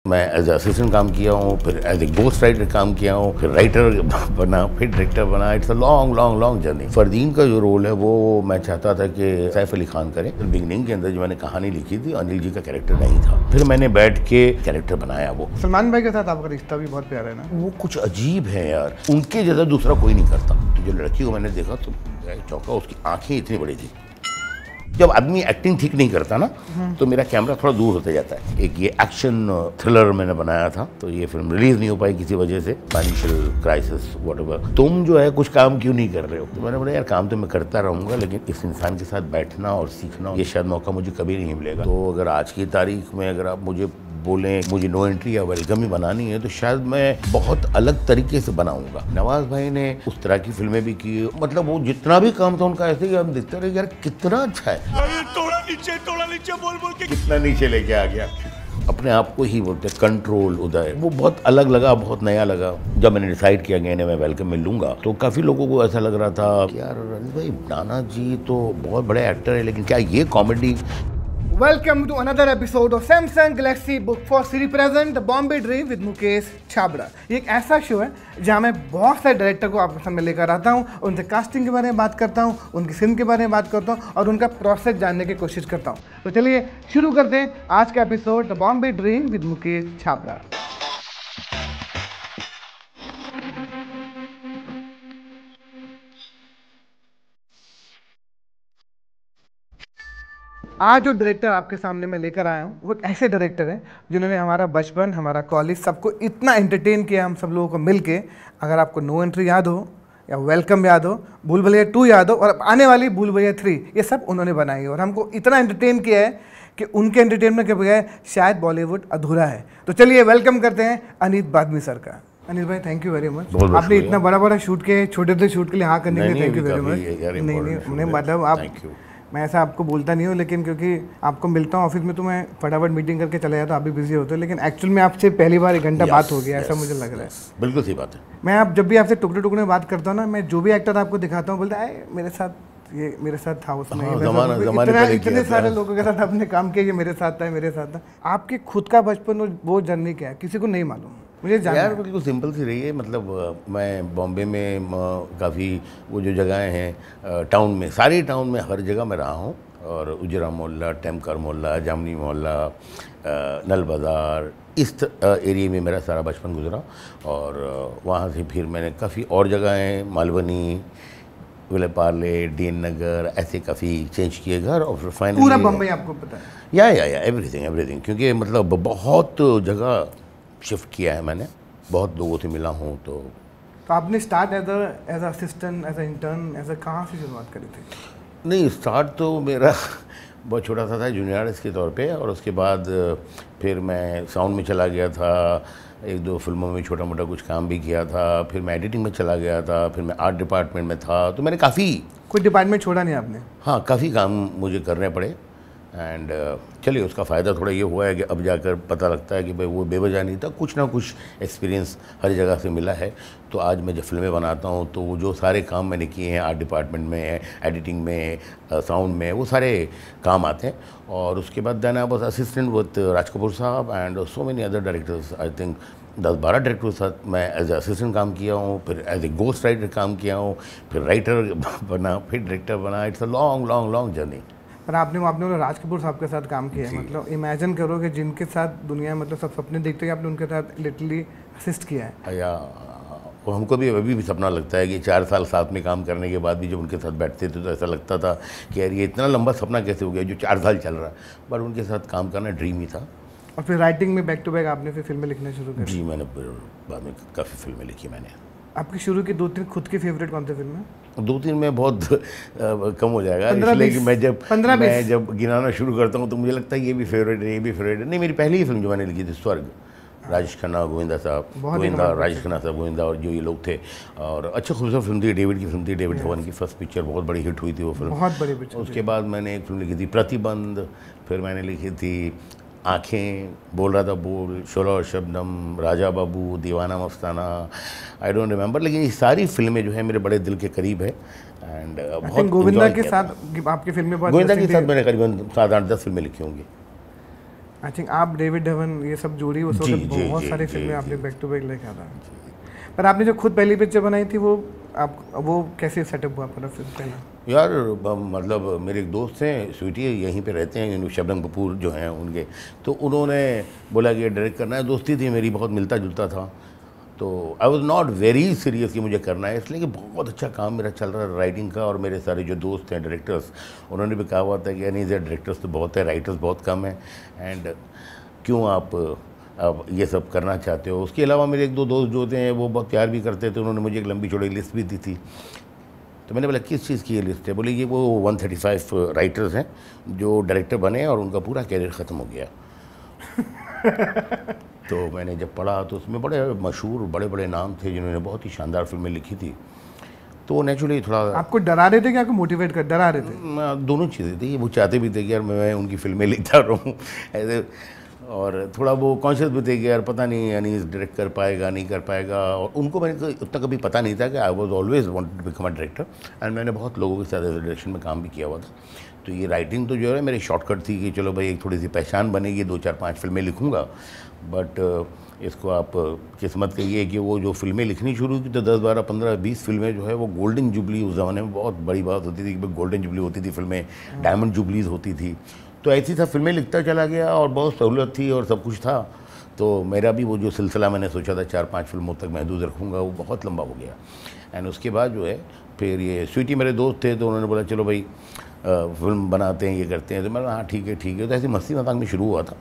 मैं as assistant काम किया हूँ, फिर एज ए गोस्ट राइटर काम किया हूँ, फिर राइटर बना, फिर डायरेक्टर बना। It's a long long long journey. Fardeen का जो रोल है वो मैं चाहता था कि सैफ अली खान करे। तो बिगनिंग के अंदर जो मैंने कहानी लिखी थी, अनिल जी का कैरेक्टर नहीं था, फिर मैंने बैठ के कैरेक्टर बनाया। वो सलमान भाई के साथ आपका रिश्ता भी बहुत प्यारा है ना? वो कुछ अजीब है यार, उनके जैसा दूसरा कोई नहीं करता। तो जो लड़की को मैंने देखा तो चौंका, उसकी आंखें इतनी बड़ी थी। जब आदमी एक्टिंग ठीक नहीं करता ना तो मेरा कैमरा थोड़ा दूर होता जाता है। एक ये एक्शन थ्रिलर मैंने बनाया था, तो ये फिल्म रिलीज नहीं हो पाई किसी वजह से, फाइनेंशियल क्राइसिस व्हाटएवर। तुम जो है कुछ काम क्यों नहीं कर रहे हो? तो मैंने बोला यार काम तो मैं करता रहूंगा, लेकिन इस इंसान के साथ बैठना और सीखना ये शायद मौका मुझे कभी नहीं मिलेगा। तो अगर आज की तारीख में अगर आप मुझे बोलें मुझे नो एंट्री या वेलकम ही बनानी है तो शायद मैं बहुत अलग तरीके से बनाऊंगा। नवाज भाई ने उस तरह की फिल्में भी की, मतलब वो जितना भी काम था उनका ऐसे ही हम देखते रहे यार कितना अच्छा है। थोड़ा नीचे बोल के कितना नीचे लेके आ गया। अपने आप को ही बोलते कंट्रोल उदय, वो बहुत अलग लगा, बहुत नया लगा। जब मैंने डिसाइड किया कि मैं वेलकम में लूंगा तो काफ़ी लोगों को ऐसा लग रहा था कि यार रंजीत भाई नाना जी तो बहुत बड़े एक्टर है, लेकिन क्या ये comedy. Welcome to another episode of Samsung Galaxy Book for Series present The Bombay Dream with Mukesh Chhabra. ये एक ऐसा शो है जहाँ मैं बहुत सारे डायरेक्टर को आपके सामने लेकर आता हूँ, उनसे कास्टिंग के बारे में बात करता हूँ, उनकी फिल्म के बारे में बात करता हूँ और उनका प्रोसेस जानने की कोशिश करता हूँ। तो चलिए शुरू करते हैं आज का episode the Bombay dream with Mukesh Chhabra. आज जो डायरेक्टर आपके सामने मैं लेकर आया हूँ वो एक ऐसे डायरेक्टर है जिन्होंने हमारा बचपन, हमारा कॉलेज, सबको इतना एंटरटेन किया हम सब लोगों को मिल के। अगर आपको नो एंट्री याद हो या वेलकम याद हो, भूल भुलैया 2 याद हो और आने वाली भूल भुलैया 3, ये सब उन्होंने बनाई है और हमको इतना एंटरटेन किया है कि उनके एंटरटेनमेंट के बगैर शायद बॉलीवुड अधूरा है। तो चलिए वेलकम करते हैं अनीत बादमी सर का। अनिल भाई थैंक यू वेरी मच। आपने इतना बड़ा शूट के छोटे से शूट के लिए हाँ करने के लिए थैंक यू वेरी मच। नहीं मतलब आप, मैं ऐसा आपको बोलता नहीं हूँ, लेकिन क्योंकि आपको मिलता हूँ ऑफिस में तो मैं फटाफट मीटिंग करके चले जाता हूँ, आप भी बिजी होते हो, लेकिन एक्चुअल में आपसे पहली बार 1 घंटा बात हो गया, ऐसा मुझे लग रहा है। बिल्कुल सही बात है। मैं आप जब भी आपसे टुकड़े टुकड़े में बात करता हूँ ना, मैं जो भी एक्टर आपको दिखाता हूँ बोलता है मेरे साथ ये मेरे साथ था उसमें, इतने सारे लोगों के साथ आपने काम किया, ये मेरे साथ था, मेरे साथ था। आपके खुद का बचपन और वो जर्नी क्या है किसी को नहीं मालूम, मुझे जानना यार बिल्कुल सिंपल सी रही है। मतलब मैं बॉम्बे में काफ़ी वो जो जगहें हैं टाउन में, सारी टाउन में हर जगह मैं रहा हूँ, और उजरा मोहल्ला, टेमकर मोहल्ला, जामनी मोहल्ला, नल बाज़ार, इस एरिया में मेरा सारा बचपन गुजरा। और वहाँ से फिर मैंने काफ़ी और जगहें, मालवनी, विले पार्ले, डीएन नगर, ऐसे काफ़ी चेंज किए घर। और फिर फाइनली पूरा बम्बई आपको पता है? या एवरीथिंग, क्योंकि मतलब बहुत जगह शिफ्ट किया है मैंने, बहुत लोगों से मिला हूँ। तो आपने start as assistant, as intern, as कहाँ से शुरुआत करी थी? नहीं, स्टार्ट तो मेरा बहुत छोटा सा था, जूनियर आर्टिस्ट के तौर पे, और उसके बाद फिर मैं साउंड में चला गया था, 1-2 फिल्मों में छोटा मोटा कुछ काम भी किया था, फिर मैं एडिटिंग में चला गया था, फिर मैं आर्ट डिपार्टमेंट में था। तो मैंने काफ़ी, कोई डिपार्टमेंट छोड़ा नहीं आपने? हाँ, काफ़ी काम मुझे करने पड़े। एंड चलिए उसका फ़ायदा थोड़ा ये हुआ है कि अब जाकर पता लगता है कि भाई वो बेवजह नहीं था, कुछ ना कुछ एक्सपीरियंस हर जगह से मिला है। तो आज मैं जब फिल्में बनाता हूँ तो वो जो सारे काम मैंने किए हैं आर्ट डिपार्टमेंट में, एडिटिंग में, साउंड में, वो सारे काम आते हैं। और उसके बाद then I was assistant with Raj Kapoor साहब and so many other directors. I think 10-12 director के साथ मैं एज असिस्टेंट काम किया हूँ, फिर एज ए गोस्ट राइटर काम किया हूँ, फिर राइटर बना, फिर डायरेक्टर बना। It's a long long long journey. पर आपने राज कपूर साहब के साथ काम किया है, मतलब इमेजिन करो कि जिनके साथ दुनिया मतलब सब सपने देखते हैं, आपने उनके साथ लिटरली असिस्ट किया है। या हमको भी अभी भी सपना लगता है कि 4 साल साथ में काम करने के बाद भी जब उनके साथ बैठते थे तो ऐसा लगता था कि यार ये इतना लंबा सपना कैसे हो गया जो 4 साल चल रहा है, पर उनके साथ काम करना ड्रीम ही था। और फिर राइटिंग में बैक टू बैक आपने फिर फिल्में लिखना शुरू कर? जी, मैंने बाद में काफ़ी फिल्में लिखी मैंने। आपकी शुरू की 2-3 खुद की फेवरेट कौन सी फिल्म है? 2-3 में बहुत कम हो जाएगा, इसलिए कि मैं जब गिनाना शुरू करता हूँ तो मुझे लगता है ये भी फेवरेट है, ये भी फेवरेट है। नहीं, मेरी पहली ही फिल्म जो मैंने लिखी थी स्वर्ग, राजेश खन्ना, गोविंदा साहब, राजेश खन्ना साहब, गोविंदा और जो ये लोग थे, और अच्छी खूबसूरत फिल्म थी, डेविड की फिल्म थी, डेविड धवन की फर्स्ट पिक्चर, बहुत बड़ी हिट हुई थी वो फिल्म, बहुत बड़ी पिक्चर। उसके बाद मैंने एक फिल्म लिखी थी प्रतिबंध, फिर मैंने लिखी थी आँखें, बोल रहा था बोल, शोला और शबनम, राजा बाबू, दीवाना मस्ताना, आई डोंट रिमेंबर, लेकिन ये सारी फिल्में जो है मेरे बड़े दिल के करीब है। एंड बहुत गोविंदा के साथ आपकी फिल्में, गोविंदा के साथ मैंने करीबन 7-8-10 फिल्में लिखी होंगी। आई थिंक आप डेविड धवन ये सब जोड़ी उस जी, वक्त जी, बहुत जी, सारी जी, फिल्में आपने जी। बैक टू बैक लेके आता। पर आपने जो खुद पहली पिक्चर बनाई थी वो कैसे सेटअप हुआ पूरा फिल्म पहला? यार मतलब मेरे एक दोस्त हैं स्वीटी, यहीं पे रहते हैं, शबनम कपूर जो हैं उनके, तो उन्होंने बोला कि डायरेक्ट करना है। दोस्ती थी मेरी, बहुत मिलता जुलता था, तो I was not very serious कि मुझे करना है, इसलिए कि बहुत अच्छा काम मेरा चल रहा है राइटिंग का। और मेरे सारे जो दोस्त हैं डायरेक्टर्स, उन्होंने भी कहा हुआ था कि नहीं सर, डायरेक्टर्स तो बहुत है, राइटर्स बहुत कम हैं, एंड क्यों आप अब ये सब करना चाहते हो। उसके अलावा मेरे एक दो दोस्त जो थे वो बहुत प्यार भी करते थे, उन्होंने मुझे एक लंबी चौड़ी लिस्ट भी दी थी। तो मैंने बोला किस चीज़ की ये लिस्ट है? बोले ये वो 135 राइटर्स हैं जो डायरेक्टर बने और उनका पूरा कैरियर ख़त्म हो गया। तो मैंने जब पढ़ा तो उसमें बड़े मशहूर बड़े बड़े नाम थे जिन्होंने बहुत ही शानदार फिल्में लिखी थी। तो नेचुरली थोड़ा आपको डरा रहे थे कि आपको मोटिवेट कर डरा रहे थे? दोनों चीज़ें थी। वो चाहते भी थे कि यार मैं उनकी फिल्में लिखता रहूँ ऐसे, और थोड़ा वो कॉन्शियस भी थे कि यार पता नहीं अनीस डायरेक्ट कर पाएगा नहीं कर पाएगा। और उनको मैंने उतना कभी पता नहीं था कि I was always wanted to become a director, and मैंने बहुत लोगों के साथ डायरेक्शन में काम भी किया हुआ था। तो ये राइटिंग तो जो है मेरी शॉर्टकट थी कि चलो भाई एक थोड़ी सी पहचान बनेगी, 2-4-5 फिल्में लिखूँगा। बट इसको आप किस्मत कहिए कि वो जो फिल्में लिखनी शुरू की तो 10-12-15-20 फिल्में जो है वो गोल्डन जुबली उस ज़माने में बहुत बड़ी बात होती थी कि गोल्डन जुबली होती थी फिल्में, डायमंड जुबलीज होती थी। तो ऐसी था, फिल्में लिखता चला गया और बहुत सहूलत थी और सब कुछ था। तो मेरा भी वो जो सिलसिला मैंने सोचा था 4-5 फिल्मों तक महदूद रखूँगा, वो बहुत लंबा हो गया। एंड उसके बाद जो है फिर ये स्वीटी मेरे दोस्त थे, तो उन्होंने बोला चलो भाई फिल्म बनाते हैं, ये करते हैं। तो मैंने हाँ ठीक है। तो ऐसी मस्ती मजाक में शुरू हुआ था,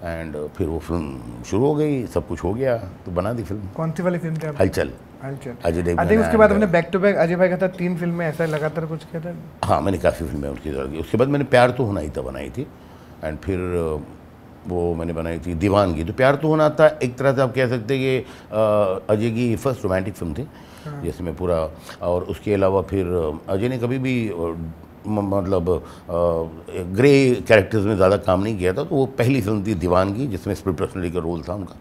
एंड फिर वो फिल्म शुरू हो गई, सब कुछ हो गया, तो बना दी फिल्म। कौन सी वाली फिल्म थी? हलचल। हलचल। अजय देवगन। आई थिंक उसके बाद हमने बैक टू बैक अजय भाई का था 3 फिल्में ऐसा लगातार कुछ किया था। हाँ, मैंने काफ़ी फिल्में उनकी तरह की। उसके बाद मैंने प्यार तो होना ही था बनाई थी, एंड फिर वो मैंने बनाई थी दीवानगी। तो प्यार तो होना था एक तरह से आप कह सकते हैं कि अजय की फर्स्ट रोमांटिक फिल्म थी जिसमें पूरा, और उसके अलावा फिर अजय ने कभी भी मतलब ग्रे कैरेक्टर्स में ज़्यादा काम नहीं किया था। तो वो पहली फिल्म थी दीवानगी जिसमें स्प्लिट पर्सनैलिटी का रोल था उनका।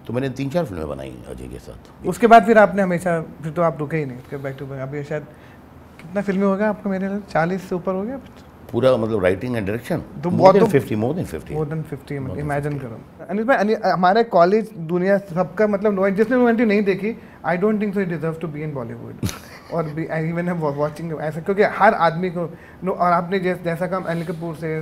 तो मैंने 3-4 फिल्में बनाई अजय के साथ। उसके बाद फिर आपने हमेशा, फिर तो आप रुके ही नहीं उसके बैक टू बैक। अभी शायद कितना फिल्में हो गया आपको? मेरे 40 से ऊपर हो गया पूरा, मतलब राइटिंग एंड डायरेक्शन तो मोर देन बहुत 50 मोर देन 50 इमेजिन करो। अनिल भाई, हमारे कॉलेज दुनिया सबका मतलब जिसने नो एंट्री नहीं देखी, I don't think so he deserve to be in Bollywood और इवन वाचिंग ऐसा, क्योंकि हर आदमी को और आपने जैसा काम अनिल कपूर से,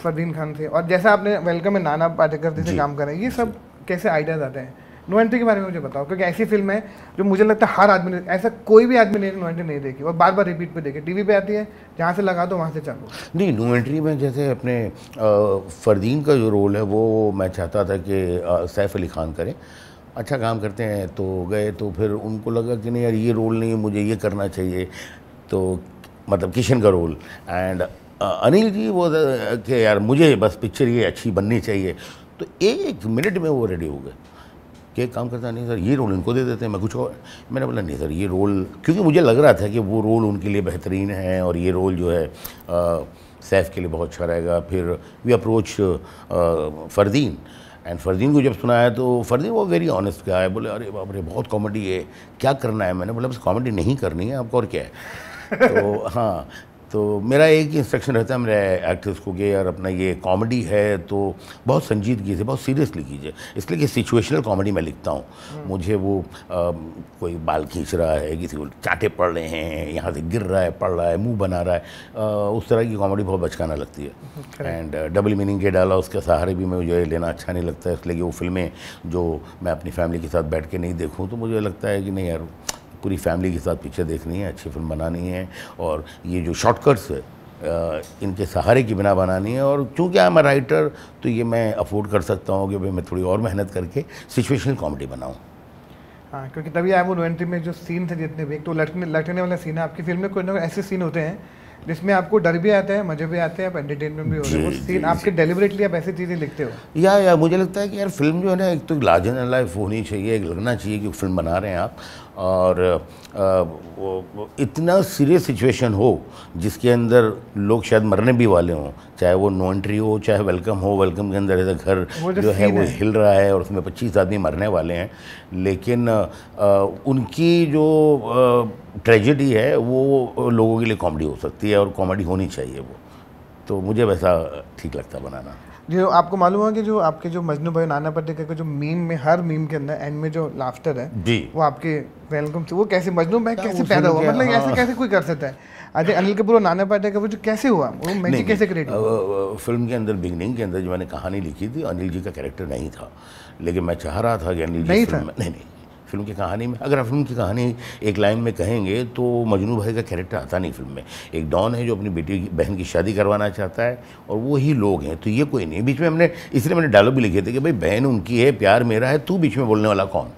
फरदीन खान से, और जैसा आपने वेलकम में नाना पाटेकर से काम करा, ये सब कैसे आइडियाज आते हैं? नो एंट्री के बारे में मुझे बताओ, क्योंकि ऐसी फिल्म है जो मुझे लगता है हर आदमी ने, ऐसा कोई भी आदमी ने नो एंट्री नहीं देखी और बार बार रिपीट पे देखे। टीवी पे आती है, जहाँ से लगा दो वहाँ से चालू। नहीं, नो एंट्री में जैसे अपने फरदीन का जो रोल है वो मैं चाहता था कि सैफ अली खान करें, अच्छा काम करते हैं। तो गए, तो फिर उनको लगा कि नहीं यार ये रोल नहीं है, मुझे ये करना चाहिए। तो मतलब किशन का रोल, एंड अनिल जी वो कि यार मुझे बस पिक्चर ये अच्छी बननी चाहिए। तो 1 मिनट में वो रेडी हो गए कि एक काम करता नहीं सर, ये रोल इनको दे देते हैं, मैं कुछ और। मैंने बोला नहीं सर, ये रोल, क्योंकि मुझे लग रहा था कि वो रोल उनके लिए बेहतरीन है और ये रोल जो है सैफ के लिए बहुत अच्छा रहेगा। फिर we approach Fardeen, and Fardeen को जब सुनाया तो फरदीन वो वेरी ऑनेस्ट गाय, बोले अरे बाप रे बहुत कॉमेडी है, क्या करना है? मैंने बोला बस कॉमेडी नहीं करनी है आपको, और क्या है। तो हाँ, तो मेरा एक ही इंस्ट्रक्शन रहता है मेरे एक्टर्स को कि यार अपना ये कॉमेडी है तो बहुत संजीदगी से, बहुत सीरियसली कीजिए, इसलिए कि सिचुएशनल कॉमेडी मैं लिखता हूँ। मुझे वो कोई बाल खींच रहा है, किसी को चाटे पड़ रहे हैं, यहाँ से गिर रहा है, पड़ रहा है, मुंह बना रहा है, उस तरह की कॉमेडी बहुत बचकाना लगती है। एंड डबल मीनिंग के डायलॉग उसके सहारे भी मुझे लेना अच्छा नहीं लगता है, इसलिए कि वो फिल्में जो मैं अपनी फैमिली के साथ बैठ के नहीं देखूँ तो मुझे लगता है कि नहीं यार पूरी फैमिली के साथ पिक्चर देखनी है, अच्छी फिल्म बनानी है, और ये जो शॉर्टकट्स है इनके सहारे की बिना बनानी है। और चूँकि आई एम अ राइटर तो ये मैं अफोर्ड कर सकता हूँ कि भाई मैं थोड़ी और मेहनत करके सिचुएशनल कॉमेडी बनाऊँ। हाँ, क्योंकि तभी आप वो नो एंट्री में जो सीन थे जितने भी, एक तो लटकने वाला सीन है आपकी फिल्म में, कोई ना कोई ऐसे सीन होते हैं जिसमें आपको डर भी आता है, मज़े भी आते हैं, आप एंटरटेनमेंट भी होते हैं। वो सीन आपके डेलिबरेटली आप ऐसी चीज़ें लिखते हो? या मुझे लगता है कि यार फिल्म जो है ना, एक तो लार्जर देन लाइफ होनी चाहिए, एक लगना चाहिए कि फिल्म बना रहे हैं आप, और वो इतना सीरियस सिचुएशन हो जिसके अंदर लोग शायद मरने भी वाले हों, चाहे वो नो एंट्री हो चाहे वेलकम हो। वेलकम के अंदर ऐसा घर जो है वो हिल रहा है और उसमें 25 आदमी मरने वाले हैं, लेकिन उनकी जो ट्रेजेडी है वो लोगों के लिए कॉमेडी हो सकती है और कॉमेडी होनी चाहिए वो, तो मुझे वैसा ठीक लगता बनाना। जो आपको मालूम होगा कि जो आपके जो मजनू भाई नाना पाटेकर का जो मीम में हर मीम के अंदर एंड में जो लाफ्टर है जी, वो आपके वेलकम से वो कैसे मजनू भाई कैसे उस पैदा फिल्म हुआ, के- मतलब ऐसे हाँ। कैसे कोई कर सकता है? अरे अनिल कपूर और नाना पाटेकर वो जो कैसे हुआ, वो मैजिक कैसे क्रिएट हुआ? फिल्म के अंदर बिगनिंग के अंदर जो मैंने कहानी लिखी थी, अनिल जी का कैरेक्टर नहीं था, लेकिन मैं चाह रहा था कि अनिल जी नहीं फिल्म था? में नहीं, फिल्म की कहानी में, अगर आप फिल्म की कहानी एक लाइन में कहेंगे तो मजनू भाई का कैरेक्टर आता नहीं फिल्म में। एक डॉन है जो अपनी बेटी की बहन की शादी करवाना चाहता है और वो ही लोग हैं, तो ये कोई नहीं। बीच में हमने इसलिए मैंने डायलॉग भी लिखे थे कि भाई बहन उनकी है, प्यार मेरा है, तू बीच में बोलने वाला कौन?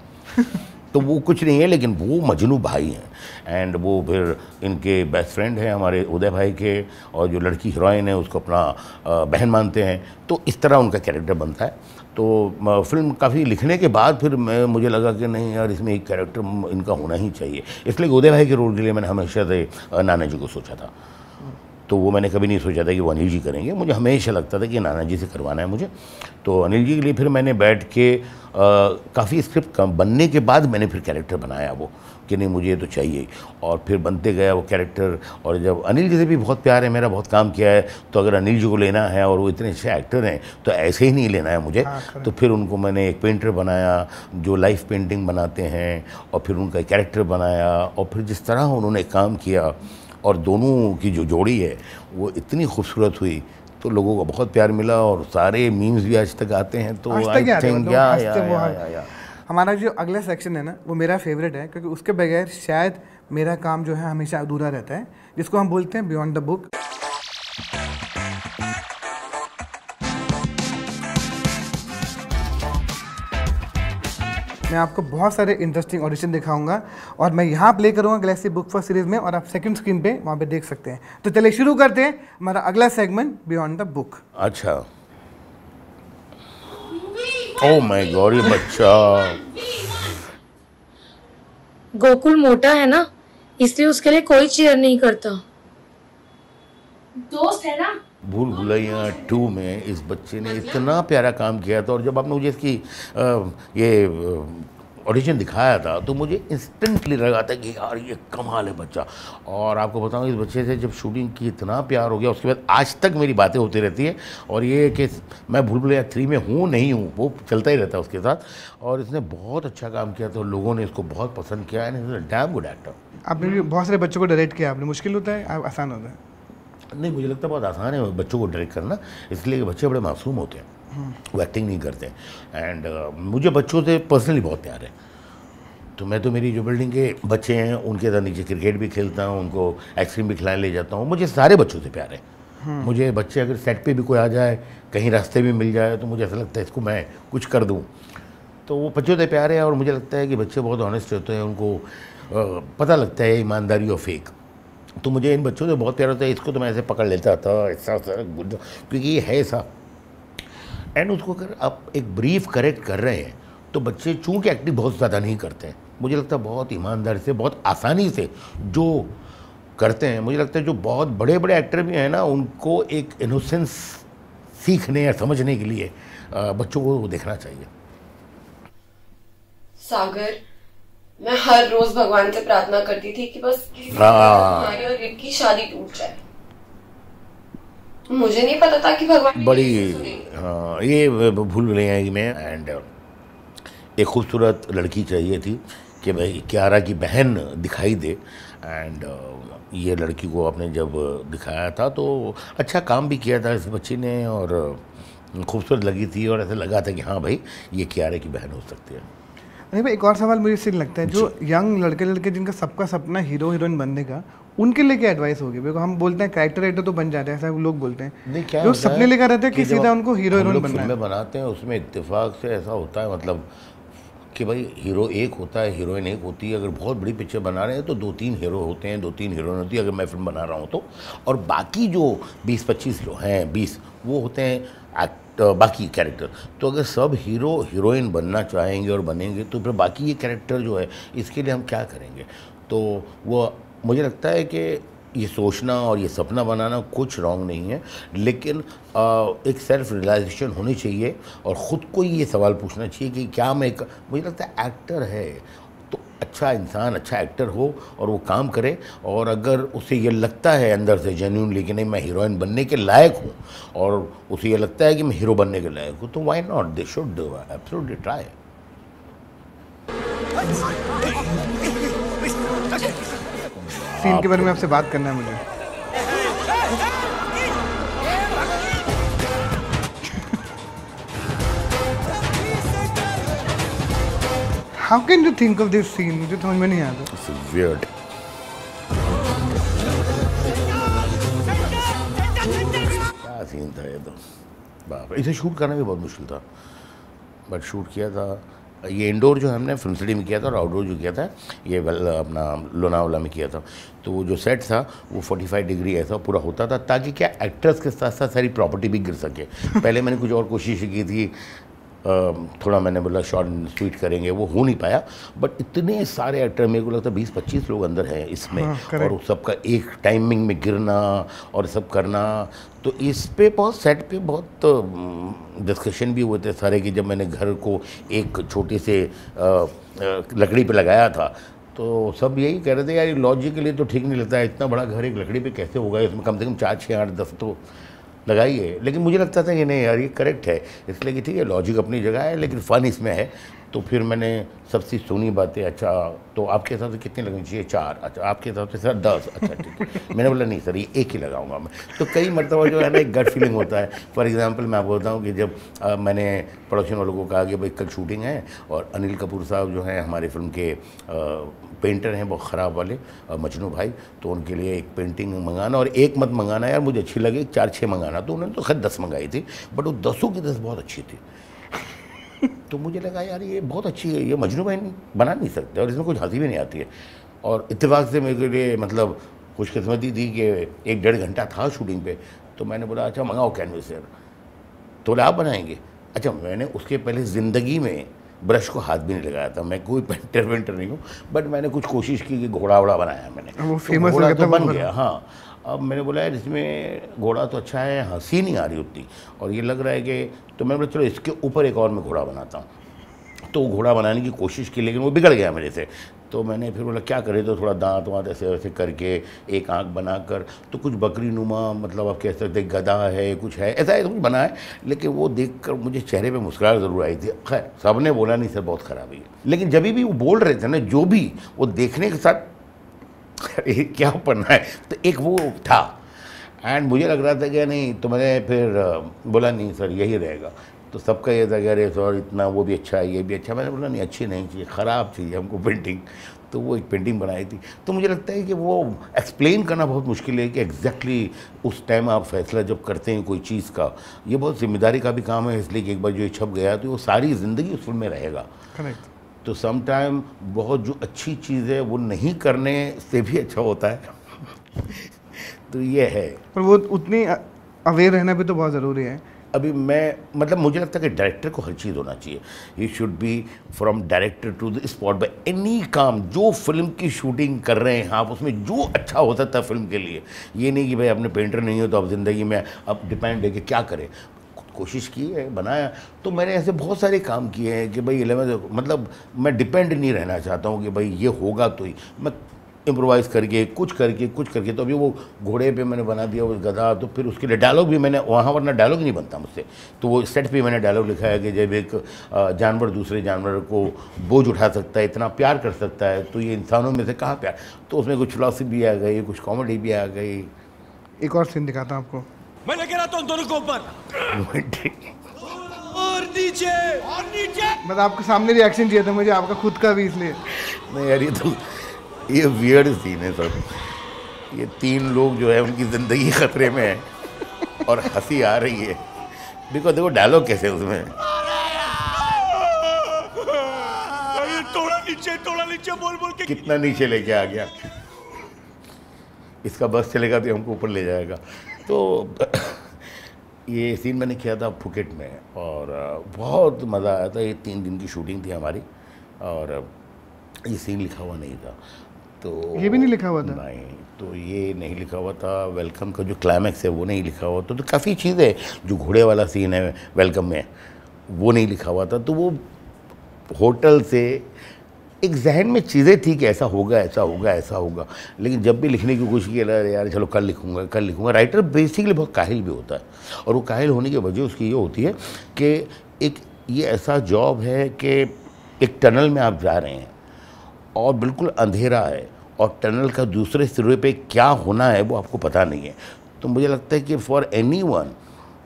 तो वो कुछ नहीं है, लेकिन वो मजनू भाई हैं एंड वो फिर इनके बेस्ट फ्रेंड हैं हमारे उदय भाई के, और जो लड़की हीरोइन है उसको अपना बहन मानते हैं, तो इस तरह उनका कैरेक्टर बनता है। तो फिल्म काफ़ी लिखने के बाद फिर मुझे लगा कि नहीं यार, इसमें एक कैरेक्टर इनका होना ही चाहिए, इसलिए उदय भाई के रोल के लिए मैंने हमेशा से नाना जी को सोचा था। तो वो मैंने कभी नहीं सोचा था कि वो अनिल जी करेंगे, मुझे हमेशा लगता था कि नाना जी से करवाना है मुझे। तो अनिल जी के लिए फिर मैंने बैठ के काफ़ी स्क्रिप्ट बनने के बाद मैंने फिर कैरेक्टर बनाया वो, कि नहीं मुझे ये तो चाहिए, और फिर बनते गया वो कैरेक्टर। और जब अनिल जी से भी बहुत प्यार है मेरा, बहुत काम किया है, तो अगर अनिल जी को लेना है और वो इतने अच्छे एक्टर हैं तो ऐसे ही नहीं लेना है मुझे। तो फिर उनको मैंने एक पेंटर बनाया जो लाइफ पेंटिंग बनाते हैं, और फिर उनका कैरेक्टर बनाया, और फिर जिस तरह उन्होंने काम किया और दोनों की जो जोड़ी है वो इतनी खूबसूरत हुई, तो लोगों को बहुत प्यार मिला और सारे मीम्स भी आज तक आते हैं। तो आज आई तक याद है, थिंक मतलब या हंसते वो हमारा जो अगला सेक्शन है ना, वो मेरा फेवरेट है, क्योंकि उसके बगैर शायद मेरा काम जो है हमेशा अधूरा रहता है, जिसको हम बोलते हैं बियॉन्ड द बुक। मैं आपको बहुत सारे इंटरेस्टिंग ऑडिशन दिखाऊंगा और मैं यहाँ प्ले करूँगा गैलेक्सी बुक फॉर सीरीज में, और आप सेकंड स्क्रीन पे वहाँ पे देख सकते हैं। तो चलिए शुरू करते हैं हमारा अगला सेगमेंट बियॉन्ड द बुक। अच्छा, ओह माय गॉड, ये बच्चा गोकुल मोटा है ना, इसलिए उसके लिए कोई चेयर नहीं करता। दोस्त है ना। भूल भुलैया 2 में इस बच्चे ने इतना प्यारा काम किया था, और जब आपने मुझे इसकी ये ऑडिशन दिखाया था तो मुझे इंस्टेंटली लगा था कि यार ये कमाल है बच्चा। और आपको बताऊं, इस बच्चे से जब शूटिंग की इतना प्यार हो गया, उसके बाद आज तक मेरी बातें होती रहती हैं। और ये कि मैं भूल भुलैया 3 में हूँ नहीं हूँ, वो चलता ही रहता है उसके साथ। और इसने बहुत अच्छा काम किया था, लोगों ने इसको बहुत पसंद किया, and is a damn good actor. आपने भी बहुत सारे बच्चों को डायरेक्ट किया, आपने मुश्किल होता है आसान होता है? नहीं, मुझे लगता है बहुत आसान है बच्चों को डायरेक्ट करना, इसलिए कि बच्चे बड़े मासूम होते हैं, वो एक्टिंग नहीं करते। एंड मुझे बच्चों से पर्सनली बहुत प्यार है, तो मैं तो मेरी जो बिल्डिंग के बच्चे हैं उनके साथ नीचे क्रिकेट भी खेलता हूँ, उनको आइसक्रीम भी खिलाने ले जाता हूँ। मुझे सारे बच्चों से प्यार है। मुझे बच्चे अगर सेट पे भी कोई आ जाए, कहीं रास्ते में मिल जाए, तो मुझे ऐसा लगता है इसको मैं कुछ कर दूँ। तो वो बच्चों से प्यार है, और मुझे लगता है कि बच्चे बहुत ऑनेस्ट होते हैं, उनको पता लगता है ईमानदारी और फेक। तो मुझे इन बच्चों से बहुत प्यार होता है। इसको तो मैं ऐसे पकड़ लेता था ऐसा, क्योंकि ये है ऐसा। एंड उसको अगर आप एक ब्रीफ करेक्ट कर रहे हैं तो बच्चे चूँकि एक्टिंग बहुत ज़्यादा नहीं करते हैं, मुझे लगता है बहुत ईमानदारी से, बहुत आसानी से जो करते हैं। मुझे लगता है जो बहुत बड़े बड़े एक्टर भी हैं ना, उनको एक इनोसेंस सीखने या समझने के लिए बच्चों को देखना चाहिए। सागर, मैं हर रोज भगवान से प्रार्थना करती थी कि बस किसी तरह हमारी और रिक की शादी टूट जाए। मुझे नहीं पता था कि भगवान बड़ी हाँ, ये भूल भुलैया में एंड एक खूबसूरत लड़की चाहिए थी कि भाई कियारा की बहन दिखाई दे। एंड ये लड़की को आपने जब दिखाया था तो अच्छा काम भी किया था इस बच्ची ने, और खूबसूरत लगी थी, और ऐसा लगा था कि हाँ भाई ये कियारा की बहन हो सकती है। नहीं भाई, एक और सवाल मुझे इससे लगता है, जो यंग लड़के जिनका सबका सपना हीरो हीरोइन बनने का, उनके लिए क्या एडवाइस होगी? बिकॉज हम बोलते हैं कैरेक्टर राइटर तो बन जाते हैं, ऐसा लोग बोलते हैं, नहीं, क्या जो होता सपने है लेकर रहते हैं कि सीधा उनको हीरो हीरोइन बनना है। फिल्में बनाते हैं उसमें इत्तेफाक से ऐसा होता है, मतलब कि भाई हीरो एक होता है, हीरोइन एक होती है। अगर बहुत बड़ी पिक्चर बना रहे हैं तो 2-3 हीरो होते हैं, 2-3 हीरोइन होती है, अगर मैं फिल्म बना रहा हूँ तो। और बाकी जो 20-25 जो हैं, 20 वो होते हैं बाकी कैरेक्टर। तो अगर सब हीरो हीरोइन बनना चाहेंगे और बनेंगे तो फिर बाकी ये कैरेक्टर जो है इसके लिए हम क्या करेंगे? तो वो मुझे लगता है कि ये सोचना और ये सपना बनाना कुछ रॉन्ग नहीं है, लेकिन एक सेल्फ रियलाइजेशन होनी चाहिए और ख़ुद को ही ये सवाल पूछना चाहिए कि क्या मैं मुझे लगता है एक्टर है तो अच्छा इंसान, अच्छा एक्टर हो और वो काम करे, और अगर उसे ये लगता है अंदर से जेन्युइनली कि नहीं मैं हीरोइन बनने के लायक हूँ, और उसे ये लगता है कि मैं हीरो बनने के लायक हूँ, तो why not, they should absolutely try. Scene के बारे में आपसे बात करना है मुझे। How can you think of this scene? मुझे समझ में नहीं आता। It's weird. क्या सीन था ये तो, बाप रे। इसे शूट करना भी बहुत मुश्किल था, बट शूट किया था। ये इंडोर जो हमने फिल्म सिटी में किया था, और आउटडोर जो किया था ये अपना लोनावाला में किया था। तो वो जो सेट था वो 45 डिग्री ऐसा पूरा होता था, ताकि क्या एक्टर्स के साथ साथ सारी प्रॉपर्टी भी गिर सके। पहले मैंने कुछ और कोशिश की थी, थोड़ा मैंने बोला शॉर्ट स्वीट करेंगे, वो हो नहीं पाया। बट इतने सारे एक्टर, मेरे को लगता है 20-25 लोग अंदर हैं इसमें, और उस सबका एक टाइमिंग में गिरना और सब करना, तो इस पे बहुत सेट पे बहुत डिस्कशन भी हुए थे सारे कि जब मैंने घर को एक छोटे से लकड़ी पे लगाया था, तो सब यही कह रहे थे यार लॉजिकली तो ठीक नहीं लगता है, इतना बड़ा घर एक लकड़ी पे कैसे होगा, इसमें कम से कम 4, 6, 8, 10 तो लगाइए। लेकिन मुझे लगता था कि नहीं यार ये करेक्ट है, इसलिए कि ठीक है लॉजिक अपनी जगह है लेकिन फ़न इसमें है। तो फिर मैंने सबसे सुनी बातें, अच्छा तो आपके हिसाब से कितने लगनी चाहिए? 4। अच्छा आपके हिसाब से सर 10। अच्छा ठीक है। मैंने बोला नहीं सर ये एक ही लगाऊंगा मैं। तो कई मरतबा जो है ना एक गट फीलिंग होता है। फॉर एग्जांपल मैं आपको बताऊँ कि जब मैंने प्रोडक्शन वालों को कहा कि भाई कल शूटिंग है, और अनिल कपूर साहब जो हैं हमारे फिल्म के पेंटर हैं बहुत ख़राब वाले, मजनू भाई, तो उनके लिए एक पेंटिंग मंगाना, और एक मत मंगाना यार मुझे अच्छी लगे, 4-6 मंगाना। तो उन्होंने तो खैर 10 मंगाई थी, बट वो 10 की 10 बहुत अच्छी थी। तो मुझे लगा यार ये बहुत अच्छी है, ये मजनू भाई बना नहीं सकते, और इसमें कुछ हंसी भी नहीं आती है। और इत्तेफाक से मेरे लिए मतलब खुशकिस्मती थी कि 1-1.5 घंटा था शूटिंग पे, तो मैंने बोला अच्छा मंगाओ कैनवस यार, तो बोले आप बनाएंगे? अच्छा मैंने उसके पहले ज़िंदगी में ब्रश को हाथ भी नहीं लगाया था, मैं कोई पेंटर नहीं हूँ, बट मैंने कुछ कोशिश की कि घोड़ा वोड़ा बनाया मैंने, वो फेमस घोड़ा तो बन गया। हाँ, अब मैंने बोला यार इसमें घोड़ा तो अच्छा है, हंसी नहीं आ रही उतनी, और ये लग रहा है कि, तो मैंने बोला चलो इसके ऊपर एक और मैं घोड़ा बनाता हूँ। तो घोड़ा बनाने की कोशिश की लेकिन वो बिगड़ गया मेरे से। तो मैंने फिर बोला क्या करें, तो थोड़ा दांत वाँत ऐसे वैसे करके एक आँख बनाकर, तो कुछ बकरी नुमा, मतलब आप कह सकते गधा है कुछ है ऐसा कुछ बना है। लेकिन वो देखकर मुझे चेहरे पे मुस्कुराहट ज़रूर आई थी। खैर सबने बोला नहीं सर बहुत ख़राब है, लेकिन जब भी वो बोल रहे थे ना जो भी, वो देखने के साथ अरे क्या पढ़ना है, तो एक वो था। एंड मुझे लग रहा था कि नहीं, तो मैंने फिर बोला नहीं सर यही रहेगा। तो सबका ये था कि अरे सर इतना वो भी अच्छा है ये भी अच्छा। मैंने बोला नहीं अच्छी नहीं चाहिए, ख़राब चाहिए हमको पेंटिंग। तो वो एक पेंटिंग बनाई थी। तो मुझे लगता है कि वो एक्सप्लेन करना बहुत मुश्किल है कि एग्जैक्टली उस टाइम आप फैसला जब करते हैं कोई चीज़ का, ये बहुत जिम्मेदारी का भी काम है, इसलिए कि एक बार जो ये छप गया तो वो सारी ज़िंदगी उस फिल्म में रहेगा। करेक्ट। तो सम टाइम बहुत जो अच्छी चीज़ है वो नहीं करने से भी अच्छा होता है। तो ये है, पर वो उतनी अवेयर रहना भी तो बहुत ज़रूरी है। अभी मैं मतलब मुझे लगता है कि डायरेक्टर को हर चीज़ होना चाहिए। He should be from director to the spot by any काम। जो फिल्म की शूटिंग कर रहे हैं आप, उसमें जो अच्छा हो सकता है फिल्म के लिए, ये नहीं कि भाई अपने पेंटर नहीं हो तो अब ज़िंदगी में अब डिपेंड है कि क्या करें। कोशिश की है, बनाया। तो मैंने ऐसे बहुत सारे काम किए हैं कि भाई 11 मतलब मैं डिपेंड नहीं रहना चाहता हूँ कि भाई ये होगा तो ही, मैं इम्प्रोवाइज़ करके कुछ करके तो अभी वो घोड़े पे मैंने बना दिया वो गधा। तो फिर उसके लिए डायलॉग भी मैंने वहाँ, वरना डायलॉग नहीं बनता मुझसे, तो वो सेट पे मैंने डायलॉग लिखा है कि जब एक जानवर दूसरे जानवर को बोझ उठा सकता है, इतना प्यार कर सकता है, तो ये इंसानों में से कहाँ प्यार। तो उसमें कुछ फिलॉसफी भी आ गई, कुछ कॉमेडी भी आ गई। एक और सीन दिखाता हूँ आपको। मैं लेके आता हूँ दोनों को ऊपर और नीचे और नीचे। मतलब आपके सामने रिएक्शन चाहिए था मुझे, आपका खुद का भी, इसलिए नहीं यार ये वियर्ड सीन है सब। ये 3 लोग जो है उनकी ज़िंदगी खतरे में है और हंसी आ रही है, बिकॉज देखो डायलॉग कैसे उसमें थोड़ा नीचे बोल बोल के कितना नीचे लेके आ गया। इसका बस चलेगा तो हमको ऊपर ले जाएगा। तो ये सीन मैंने किया था फुकेट में, और बहुत मज़ा आया था। ये 3 दिन की शूटिंग थी हमारी, और ये सीन लिखा हुआ नहीं था। तो ये भी नहीं लिखा हुआ था? नहीं, तो ये नहीं लिखा हुआ था। वेलकम का जो क्लाइमैक्स है वो नहीं लिखा हुआ था। तो काफ़ी चीज़ें, जो घोड़े वाला सीन है वेलकम में, वो नहीं लिखा हुआ था। तो वो होटल से एक जहन में चीज़ें थी कि ऐसा होगा ऐसा होगा ऐसा होगा, लेकिन जब भी लिखने की कोशिश की अरे यार चलो कल लिखूंगा। राइटर बेसिकली बहुत काहिल भी होता है, और वो काहिल होने की वजह उसकी ये होती है कि एक ये ऐसा जॉब है कि एक टनल में आप जा रहे हैं और बिल्कुल अंधेरा है, और टनल का दूसरे सिरे पे क्या होना है वो आपको पता नहीं है। तो मुझे लगता है कि for any one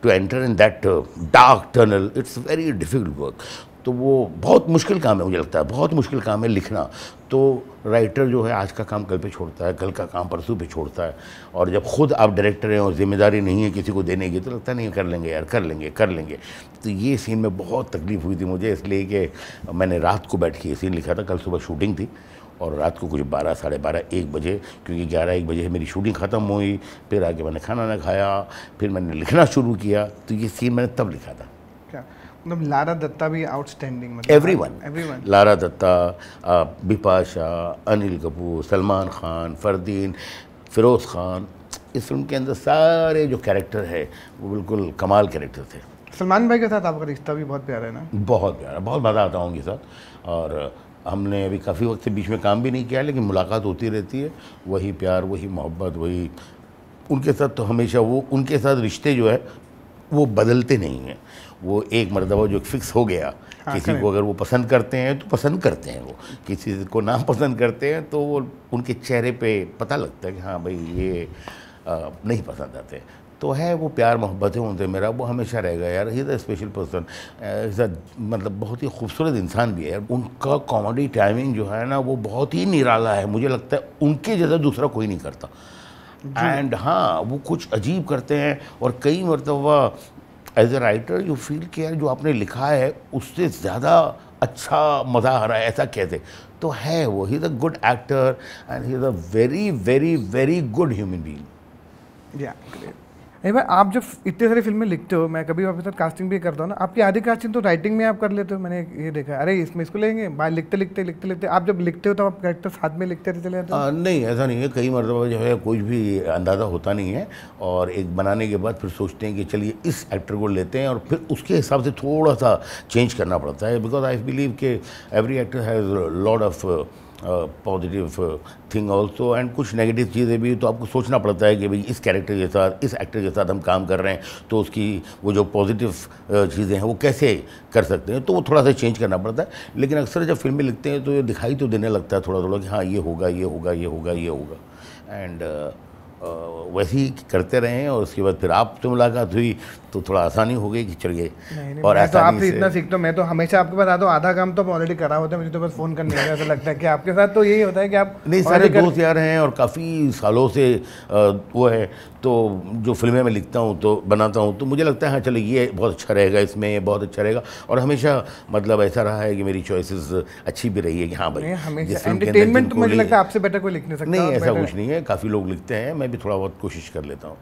two enter in that dark tunnel it's very difficult work. तो वो बहुत मुश्किल काम है, मुझे लगता है बहुत मुश्किल काम है लिखना। तो राइटर जो है आज का काम कल पे छोड़ता है, कल का काम परसों पे छोड़ता है, और जब खुद आप डायरेक्टर हैं और जिम्मेदारी नहीं है किसी को देने की, तो लगता नहीं कर लेंगे यार, कर लेंगे। तो ये सीन में बहुत तकलीफ़ हुई थी मुझे, इसलिए कि मैंने रात को बैठ के ये सीन लिखा था। कल सुबह शूटिंग थी और रात को कुछ 12, साढ़े 12, 1 बजे, क्योंकि 11-1 बजे मेरी शूटिंग ख़त्म हुई, फिर आके मैंने खाना ना खाया, फिर मैंने लिखना शुरू किया। तो ये सीन मैंने तब लिखा था। क्या मतलब लारा दत्ता भी आउटस्टैंडिंग, मतलब एवरीवन, लारा दत्ता, बिपाशा, अनिल कपूर, सलमान खान, फरदीन, फिरोज़ खान, इस फिल्म के अंदर सारे जो कैरेक्टर है वो बिल्कुल कमाल कैरेक्टर थे। सलमान भाई के साथ आपका रिश्ता भी बहुत प्यारा है ना? बहुत प्यारा, बहुत मज़ा आता है उनके साथ। और हमने अभी काफ़ी वक्त से बीच में काम भी नहीं किया, लेकिन मुलाकात होती रहती है। वही प्यार, वही मोहब्बत, वही उनके साथ तो हमेशा वो, उनके साथ रिश्ते जो है वो बदलते नहीं हैं। वो एक मर्तबा जो फिक्स हो गया, किसी को अगर वो पसंद करते हैं तो पसंद करते हैं, वो किसी को ना पसंद करते हैं तो वो उनके चेहरे पे पता लगता है कि हाँ भाई ये नहीं पसंद आते। तो है वो प्यार मोहब्बत है उनसे मेरा, वो हमेशा रहेगा यार। He is a special person, मतलब बहुत ही खूबसूरत इंसान भी है। उनका कॉमेडी टाइमिंग जो है ना वो बहुत ही निराला है, मुझे लगता है उनके जैसा दूसरा कोई नहीं करता। एंड हाँ, वो कुछ अजीब करते हैं, और कई मरतबा as a writer you feel कि यार जो आपने लिखा है उससे ज़्यादा अच्छा मज़ा आ रहा है, ऐसा कैसे? तो है वो, he is a good actor and he is a very very very good human being. या नहीं भाई, आप जब इतने सारी फिल्में लिखते हो, मैं कभी आपके साथ कास्टिंग भी करता हूँ ना, आपकी आधी कास्टिंग तो राइटिंग में आप कर लेते हो। मैंने ये देखा, अरे इसमें इसको लेंगे, बाहर लिखते आप जब लिखते हो तो आप कैरेक्टर साथ में लिखते चले जाते हो? नहीं, ऐसा नहीं है। कई मरतबा जो है कुछ भी अंदाज़ा होता नहीं है, और एक बनाने के बाद फिर सोचते हैं कि चलिए इस एक्टर को लेते हैं, और फिर उसके हिसाब से थोड़ा सा चेंज करना पड़ता है। बिकॉज आई बिलीव कि every actor has lot of positive thing also and कुछ नेगेटिव चीज़ें भी। तो आपको सोचना पड़ता है कि भाई इस कैरेक्टर के साथ, इस एक्टर के साथ हम काम कर रहे हैं, तो उसकी वो जो पॉजिटिव चीज़ें हैं वो कैसे कर सकते हैं, तो वो थोड़ा सा चेंज करना पड़ता है। लेकिन अक्सर जब फिल्में लिखते हैं तो ये दिखाई तो देने लगता है थोड़ा थोड़ा कि हाँ ये होगा, ये होगा, ये होगा, ये होगा। एंड वैसे ही करते रहें, और उसके बाद फिर आपसे मुलाकात हुई तो थोड़ा आसानी हो गई कि चलिए। और मैं तो आपसे इतना सीखता हूँ, मैं तो हमेशा आपके पास आता हूँ, आधा काम तो ऑलरेडी करा होता है, मुझे तो बस फ़ोन करने का ऐसा लगता है कि आपके साथ तो यही होता है कि आप नहीं, सारे दोस्त यार हैं और काफ़ी सालों से वो है। तो जो फिल्में मैं लिखता हूँ तो बनाता हूँ, तो मुझे लगता है हाँ चलो ये बहुत अच्छा रहेगा, इसमें ये बहुत अच्छा रहेगा। और हमेशा मतलब ऐसा रहा है कि मेरी चॉइसेस अच्छी भी रही है कि हाँ भाई एंटरटेनमेंट, मुझे लगता है आपसे बेटर कोई लिख नहीं सकता। नहीं, ऐसा कुछ नहीं है, काफ़ी लोग लिखते हैं, मैं भी थोड़ा बहुत कोशिश कर लेता हूँ।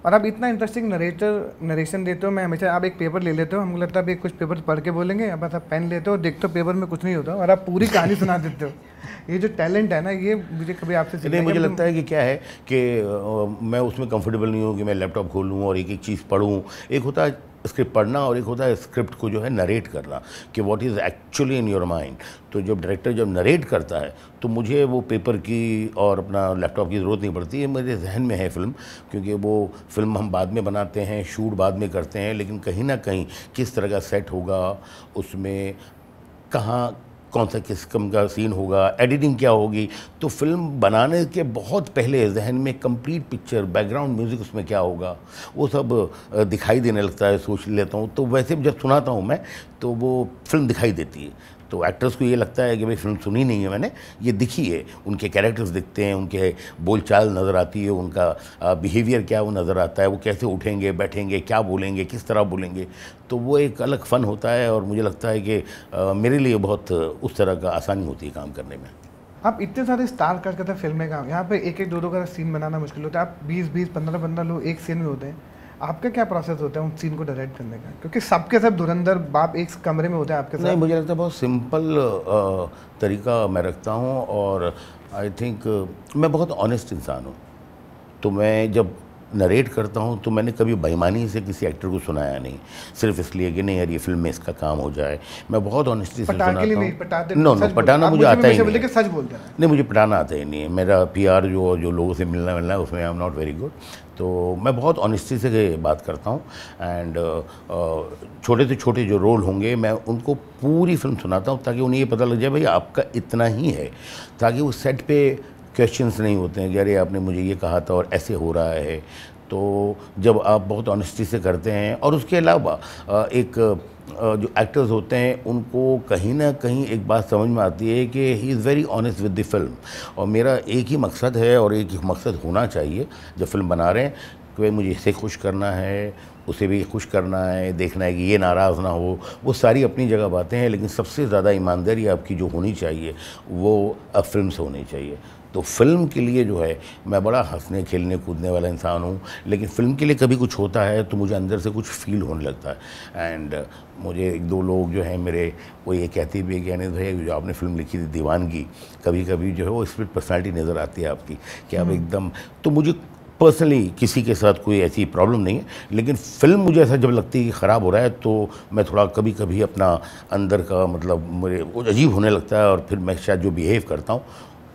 और आप इतना इंटरेस्टिंग नरेशन देते हो, मैं हमेशा, आप एक पेपर ले लेते हो, हमको लगता है आप एक कुछ पेपर पढ़ के बोलेंगे, बस आप पेन लेते हो, देखते हो पेपर में कुछ नहीं होता, और आप पूरी कहानी सुना देते हो। ये जो टैलेंट है ना, ये मुझे कभी आपसे नहीं, मुझे लगता है कि क्या है कि मैं उसमें कंफर्टेबल नहीं हूँ कि मैं लैपटॉप खोलूँ और एक एक चीज़ पढ़ूँ। एक होता है स्क्रिप्ट पढ़ना और एक होता है स्क्रिप्ट को जो है नरेट करना, कि what is actually in your mind. तो जब डायरेक्टर जब नरेट करता है तो मुझे वो पेपर की और अपना लैपटॉप की ज़रूरत नहीं पड़ती है, मेरे जहन में है फ़िल्म, क्योंकि वो फिल्म हम बाद में बनाते हैं, शूट बाद में करते हैं, लेकिन कहीं ना कहीं किस तरह का सेट होगा, उसमें कहाँ कौन सा किस्म का सीन होगा, एडिटिंग क्या होगी, तो फिल्म बनाने के बहुत पहले जहन में कंप्लीट पिक्चर, बैकग्राउंड म्यूज़िक उसमें क्या होगा, वो सब दिखाई देने लगता है, सोच लेता हूँ। तो वैसे जब सुनाता हूँ मैं तो वो फिल्म दिखाई देती है। तो एक्टर्स को ये लगता है कि भाई फिल्म सुनी नहीं है मैंने, ये दिखी है, उनके कैरेक्टर्स दिखते हैं, उनके बोलचाल नज़र आती है, उनका बिहेवियर क्या वो नज़र आता है, वो कैसे उठेंगे, बैठेंगे, क्या बोलेंगे, किस तरह बोलेंगे। तो वो एक अलग फ़न होता है, और मुझे लगता है कि मेरे लिए बहुत उस तरह का आसानी होती है काम करने में। आप इतने सारे स्टार कास्ट करते हैं फिल्में का, यहाँ पे एक एक दो दो का सीन बनाना मुश्किल होता है, आप 20-20, 15-15 लोग एक सीन में होते हैं। आपका क्या प्रोसेस होता है उन सीन को डायरेक्ट करने का, क्योंकि सबके सब धुरंधर बाप एक कमरे में होते हैं आपके साथ? नहीं, मुझे लगता है बहुत सिंपल तरीका मैं रखता हूँ, और आई थिंक मैं बहुत ऑनेस्ट इंसान हूँ। तो मैं जब नरेट करता हूँ तो मैंने कभी बेईमानी से किसी एक्टर को सुनाया नहीं, सिर्फ इसलिए कि नहीं यार ये फिल्म में इसका काम हो जाए। मैं बहुत ऑनेस्टी से सुनाता हूँ। नो पटाना मुझे आता ही नहीं, सच बोलते हैं। नहीं, मुझे पटाना आता ही नहीं है। मेरा PR जो लोगों से मिलना है उसमें I am not very good. तो मैं बहुत ऑनेस्टी से बात करता हूँ एंड छोटे से छोटे जो रोल होंगे मैं उनको पूरी फिल्म सुनाता हूँ ताकि उन्हें ये पता लग जाए भाई आपका इतना ही है, ताकि वो सेट पे क्वेश्चंस नहीं होते हैं कि अरे आपने मुझे ये कहा था और ऐसे हो रहा है। तो जब आप बहुत ऑनेस्टी से करते हैं और उसके अलावा एक जो एक्टर्स होते हैं उनको कहीं ना कहीं एक बात समझ में आती है कि he is very honest with the film. और मेरा एक ही मकसद है और एक ही मकसद होना चाहिए जब फिल्म बना रहे हैं कि भाई मुझे इसे खुश करना है, उसे भी खुश करना है, देखना है कि ये नाराज़ ना हो। वो सारी अपनी जगह बातें हैं, लेकिन सबसे ज़्यादा ईमानदारी आपकी जो होनी चाहिए वो फिल्म से होनी चाहिए। तो फिल्म के लिए जो है मैं बड़ा हंसने खेलने कूदने वाला इंसान हूँ, लेकिन फ़िल्म के लिए कभी कुछ होता है तो मुझे अंदर से कुछ फील होने लगता है। एंड मुझे एक दो लोग जो हैं मेरे वो ये कहते भी है कि अनिल भाई जो आपने फिल्म लिखी थी दीवानगी, कभी कभी जो है वो स्प्लिट पर्सनैलिटी नज़र आती है आपकी कि आप एकदम। तो मुझे पर्सनली किसी के साथ कोई ऐसी प्रॉब्लम नहीं है, लेकिन फ़िल्म मुझे ऐसा जब लगती है कि ख़राब हो रहा है तो मैं थोड़ा कभी कभी अपना अंदर का मतलब मुझे वो अजीब होने लगता है और फिर मैं शायद जो बिहेव करता हूँ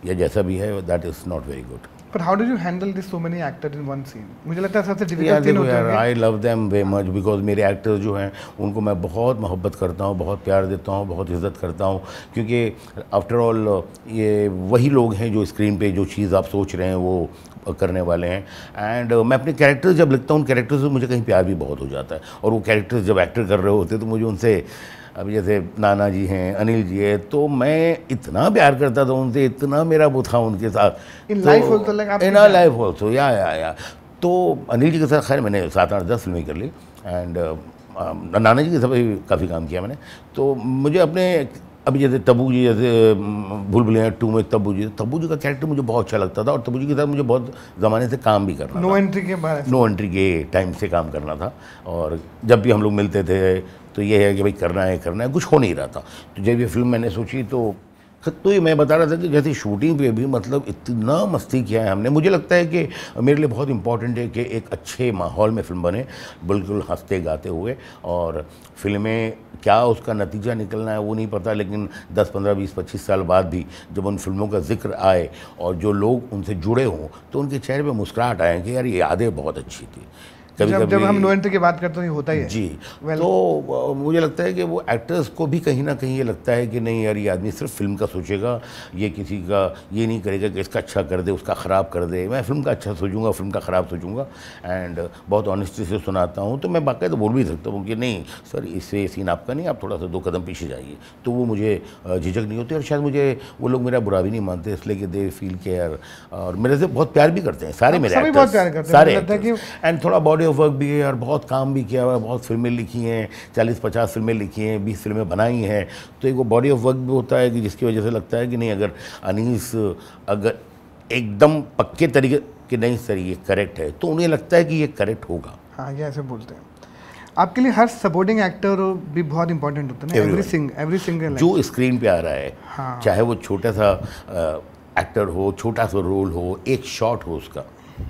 या जैसा भी है that is not very good. But how did you handle this so many actors in one scene? मुझे लगता है सबसे डिफिकल्ट सीन होता है। I love them very much because मेरे एक्टर्स जो हैं उनको मैं बहुत मोहब्बत करता हूँ, बहुत प्यार देता हूँ, बहुत इज़्ज़त करता हूँ, क्योंकि आफ्टर ऑल ये वही लोग हैं जो स्क्रीन पे जो चीज़ आप सोच रहे हैं वो करने वाले हैं। एंड मैं अपने कैरेक्टर्स जब लिखता हूँ उन कैरेक्टर्स से मुझे कहीं प्यार भी बहुत हो जाता है, और वो कैरेक्टर्स जब एक्टर कर रहे होते हैं तो मुझे उनसे, अभी जैसे नाना जी हैं, अनिल जी है, तो मैं इतना प्यार करता था उनसे, इतना मेरा वो था उनके साथ। In life also like in our life also या तो अनिल जी के साथ खैर मैंने 7-8-10 फिल्में कर ली एंड नाना जी के साथ भी काफ़ी काम किया मैंने। तो मुझे अपने अभी जैसे तब्बू जी, जैसे भूल भुलैया 2 में तब्बू जी का कैरेक्टर मुझे बहुत अच्छा लगता था और तब्बू जी के साथ मुझे बहुत ज़माने से काम भी करना नो एंट्री के बाद नो एंट्री के टाइम से काम करना था। और जब भी हम लोग मिलते थे तो ये है कि भाई करना है, कुछ हो नहीं रहा था। तो जब ये फिल्म मैंने सोची तो ये मैं बता रहा था कि जैसे शूटिंग पे भी मतलब इतना मस्ती किया है हमने। मुझे लगता है कि मेरे लिए बहुत इंपॉर्टेंट है कि एक अच्छे माहौल में फिल्म बने, बिल्कुल हंसते गाते हुए। और फिल्में क्या उसका नतीजा निकलना है वो नहीं पता, लेकिन 10, 15, 20, 25 साल बाद भी जब उन फिल्मों का जिक्र आए और जो लोग उनसे जुड़े हों तो उनके चेहरे पे मुस्कुराहट आए कि यार ये यादें बहुत अच्छी थी। जब हम नो एंट्री की बात करते हैं होता ही है जी। तो मुझे लगता है कि वो एक्टर्स को भी कहीं ना कहीं ये लगता है कि नहीं यार ये आदमी सिर्फ फिल्म का सोचेगा, ये किसी का ये नहीं करेगा कि इसका अच्छा कर दे उसका ख़राब कर दे। मैं फिल्म का अच्छा सोचूंगा, फिल्म का ख़राब सोचूंगा। एंड बहुत ऑनेस्टी से सुनाता हूँ। तो मैं बाकायदा तो बोल भी सकता हूँ कि नहीं सर इससे सीन आपका नहीं, आप थोड़ा सा 2 कदम पीछे जाइए। तो वो मुझे झिझक नहीं होती और शायद मुझे वो लोग मेरा बुरा भी नहीं मानते, इसलिए कि दे फील केयर और मेरे से बहुत प्यार भी करते हैं सारे मेरे एक्टर्स, सारे। एंड थोड़ा बॉडी ऑफ वर्क भी है और बहुत काम भी किया हुआ है, बहुत फिल्में लिखी हैं, 40-50 फिल्में लिखी हैं, 20 फिल्में बनाई हैं। तो एक वो बॉडी ऑफ वर्क भी होता है कि जिसकी वजह से लगता है कि नहीं अगर अनीस अगर एकदम पक्के तरीके कि नहीं सर ये करेक्ट है तो उन्हें लगता है कि ये करेक्ट होगा। हाँ ये ऐसे बोलते हैं। आपके लिए हर सपोर्टिंग एक्टर भी बहुत इंपॉर्टेंट होता है ना, एवरी सिंगल जो स्क्रीन पे आ रहा है। हाँ। चाहे वो छोटा सा एक्टर हो, छोटा सा रोल हो, एक शॉट हो उसका,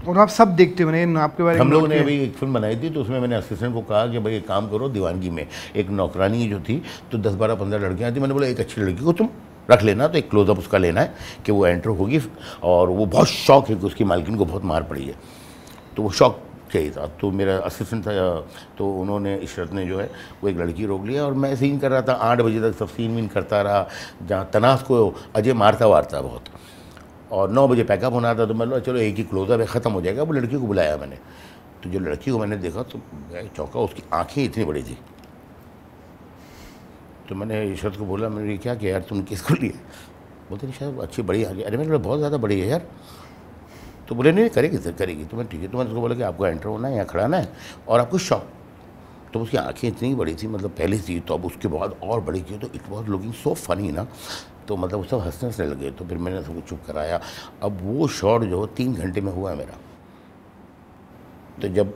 और आप सब देखते हो ना आपके बारे में। हम लोगों ने अभी एक फिल्म बनाई थी तो उसमें मैंने असिस्टेंट को कहा कि भाई एक काम करो, दीवानगी में एक नौकरानी जो थी तो 10-12-15 लड़कियाँ थी। मैंने बोला एक अच्छी लड़की को तुम रख लेना, तो एक क्लोजअप उसका लेना है कि वो एंटर होगी और वो बहुत शौक है कि उसकी मालकिन को बहुत मार पड़ी है, तो वो शौक चाहिए था। तो मेरा असिस्टेंट था तो उन्होंने इशरत ने जो है वो एक लड़की रोक लिया और मैं सीन कर रहा था 8 बजे तक सब सीन वीन करता रहा, जहाँ तनास को अजय मारता वारता बहुत, और 9 बजे पैकअप होना था। तो मैं बोला चलो एक ही क्लोजअप है, ख़त्म हो जाएगा। वो लड़की को बुलाया मैंने, तो जो लड़की को मैंने देखा तो मैं चौंका, उसकी आँखें इतनी बड़ी थी। तो मैंने इशरत को बोला, मैंने क्या किया यार तुमने किसको लिया? बोलते नहीं शायद अच्छी बड़ी आ गई। अरे मैंने बहुत ज़्यादा बड़ी है यार। तो बोले नहीं करेगी सर करेगी। तो मैं ठीक है। तो मैंने उसको बोला कि आपको एंटर होना है, यहाँ खड़ाना है और आपको शॉक। तो उसकी आँखें इतनी बड़ी थी, मतलब पहली थी, तो अब उसके बाद और बड़ी की। तो it was looking so funny ना, तो मतलब सब हंसने लगे। तो फिर मैंने सबको चुप कराया। अब वो शॉट जो 3 घंटे में हुआ है मेरा। तो जब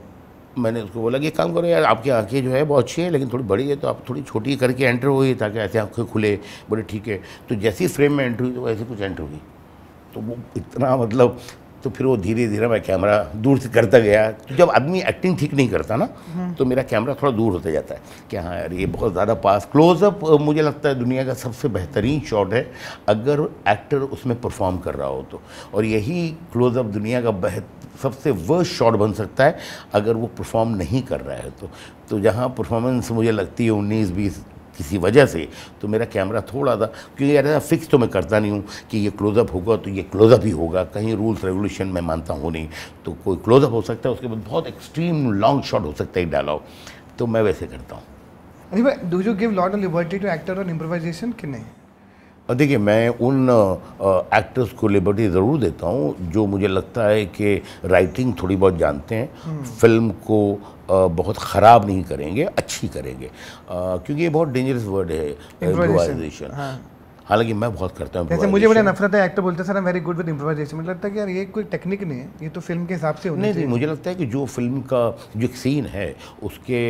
मैंने उसको बोला कि एक काम करो यार, आपकी आंखें जो है बहुत अच्छी है लेकिन थोड़ी बड़ी है, तो आप थोड़ी छोटी करके एंटर हुई ताकि ऐसे आंखें खुले। बोले ठीक है। तो जैसी फ्रेम में एंटर हुई तो वैसे कुछ एंटर हुई। तो वो इतना मतलब तो फिर वो धीरे धीरे मैं कैमरा दूर से करता गया। तो जब आदमी एक्टिंग ठीक नहीं करता ना तो मेरा कैमरा थोड़ा दूर होता जाता है कि हाँ यार ये बहुत ज़्यादा पास। क्लोजअप मुझे लगता है दुनिया का सबसे बेहतरीन शॉट है अगर एक्टर उसमें परफॉर्म कर रहा हो तो, और यही क्लोजअप दुनिया का सबसे वर्स्ट शॉट बन सकता है अगर वो परफॉर्म नहीं कर रहा है तो जहाँ परफॉर्मेंस मुझे लगती है 19-20 किसी वजह से, तो मेरा कैमरा थोड़ा सा, क्योंकि यार फिक्स तो मैं करता नहीं हूँ कि ये क्लोजअप होगा तो ये क्लोजअप ही होगा, कहीं रूल्स रेगुलेशन मैं मानता हूँ नहीं। तो कोई क्लोजअप हो सकता है, उसके बाद बहुत एक्सट्रीम लॉन्ग शॉट हो सकता है एक डायलॉग, तो मैं वैसे करता हूँ। अरे भाई, do you give lot of liberty to actor on improvisation कि नहीं? और देखिए मैं उन एक्टर्स को लिबर्टी ज़रूर देता हूँ जो मुझे लगता है कि राइटिंग थोड़ी बहुत जानते हैं, फिल्म को बहुत ख़राब नहीं करेंगे, अच्छी करेंगे, क्योंकि ये बहुत डेंजरस वर्ड है इम्प्रोवाइजेशन। हाँ। हालांकि मैं बहुत करता हूँ। जैसे मुझे बड़ा नफरत है एक्टर बोलते हैं sir I am very good with improvisation, मुझे लगता है कि यार ये कोई टेक्निक नहीं है, ये तो फिल्म के हिसाब से होनी चाहिए। नहीं, मुझे लगता है कि जो फिल्म का जो एक सीन है उसके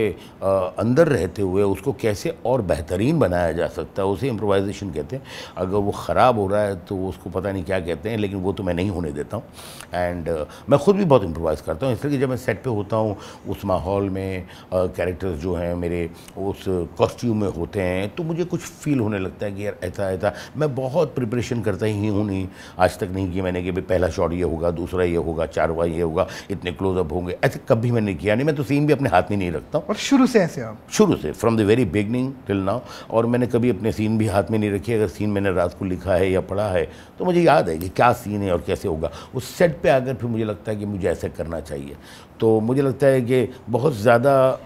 अंदर रहते हुए उसको कैसे और बेहतरीन बनाया जा सकता है, उसे इम्प्रोवाइजेशन कहते हैं। अगर वो ख़राब हो रहा है तो उसको पता नहीं क्या कहते हैं, लेकिन वो तो मैं नहीं होने देता हूँ। एंड मैं खुद भी बहुत इम्प्रोवाइज़ करता हूँ, इसलिए कि जब मैं सेट पे होता हूँ उस माहौल में कैरेक्टर्स जो हैं मेरे उस कॉस्ट्यूम में होते हैं तो मुझे कुछ फील होने लगता है कि यार ऐसा मैं बहुत प्रिपरेशन करता ही हूँ नहीं, आज तक नहीं किया मैंने कि भाई पहला शॉट ये होगा, दूसरा ये होगा, चारवा ये होगा, इतने क्लोजअप होंगे, ऐसे कभी मैंने किया नहीं। मैं तो सीन भी अपने हाथ में नहीं रखता हूँ, और शुरू से ऐसे आप शुरू से from the very beginning till now. और मैंने कभी अपने सीन भी हाथ में नहीं रखे। अगर सीन मैंने रात को लिखा है या पढ़ा है तो मुझे याद है कि क्या सीन है और कैसे होगा। उस सेट पर आकर फिर मुझे लगता है कि मुझे ऐसे करना चाहिए। तो मुझे लगता है कि बहुत ज़्यादा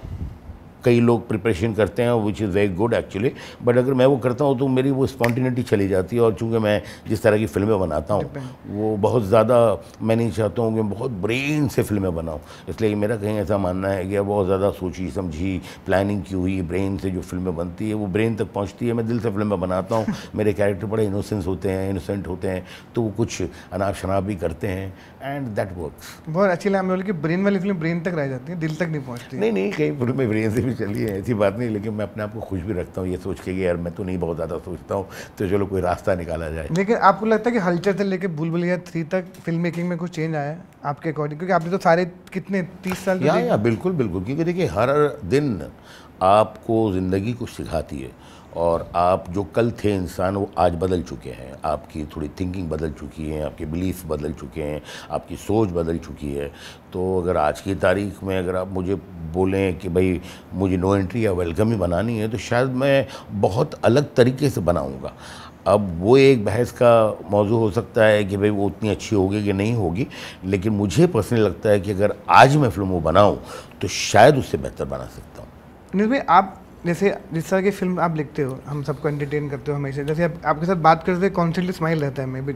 कई लोग प्रिपरेशन करते हैं which is very good actually, but अगर मैं वो करता हूँ तो मेरी वो स्पॉन्टिनिटी चली जाती है। और चूँकि मैं जिस तरह की फ़िल्में बनाता हूँ वो बहुत ज़्यादा, मैं नहीं चाहता हूँ कि मैं बहुत ब्रेन से फिल्में बनाऊँ, इसलिए मेरा कहीं ऐसा मानना है कि बहुत ज़्यादा सोची समझी प्लानिंग की हुई ब्रेन से जो फिल्में बनती है वो ब्रेन तक पहुँचती है। मैं दिल से फिल्में बनाता हूँ, मेरे कैरेक्टर बड़े इनोसेंट होते हैं तो वो कुछ अनाप शनाप भी करते हैं एंड दैट वर्क्स। बहुत अच्छी लैम बोली कि ब्रेन वाली फिल्म ब्रेन तक रह जाती है, दिल तक नहीं पहुँचती। नहीं, कई फिल्में ब्रेन से भी चलिए, ऐसी बात नहीं, लेकिन मैं अपने आप को खुश भी रखता हूँ ये सोच के कि यार मैं तो नहीं बहुत ज़्यादा सोचता हूँ, तो चलो कोई रास्ता निकाला जाए। लेकिन आपको लगता है कि हलचल से लेके भूल भुलैया 3 तक फिल्म मेकिंग में कुछ चेंज आया है आपके अकॉर्डिंग? क्योंकि आपने तो सारे कितने 30 साल या बिल्कुल, क्योंकि देखिए हर दिन आपको ज़िंदगी कुछ सिखाती है, और आप जो कल थे इंसान वो आज बदल चुके हैं, आपकी थोड़ी थिंकिंग बदल चुकी है, आपके बिलीफ बदल चुके हैं, आपकी सोच बदल चुकी है। तो अगर आज की तारीख में अगर आप मुझे बोलें कि भाई मुझे नो एंट्री या वेलकम ही बनानी है तो शायद मैं बहुत अलग तरीके से बनाऊंगा। अब वो एक बहस का मौजू हो सकता है कि भाई वो उतनी अच्छी होगी कि नहीं होगी, लेकिन मुझे पर्सनली लगता है कि अगर आज मैं फिल्म वो बनाऊँ तो शायद उससे बेहतर बना सकता हूँ। नीरज भाई, आप जैसे जिस तरह की फिल्म आप लिखते हो, हम सबको एंटरटेन करते हो हमेशा, जैसे आपके साथ बात करते कॉन्स्टेंटली स्माइल रहता है। मैं भी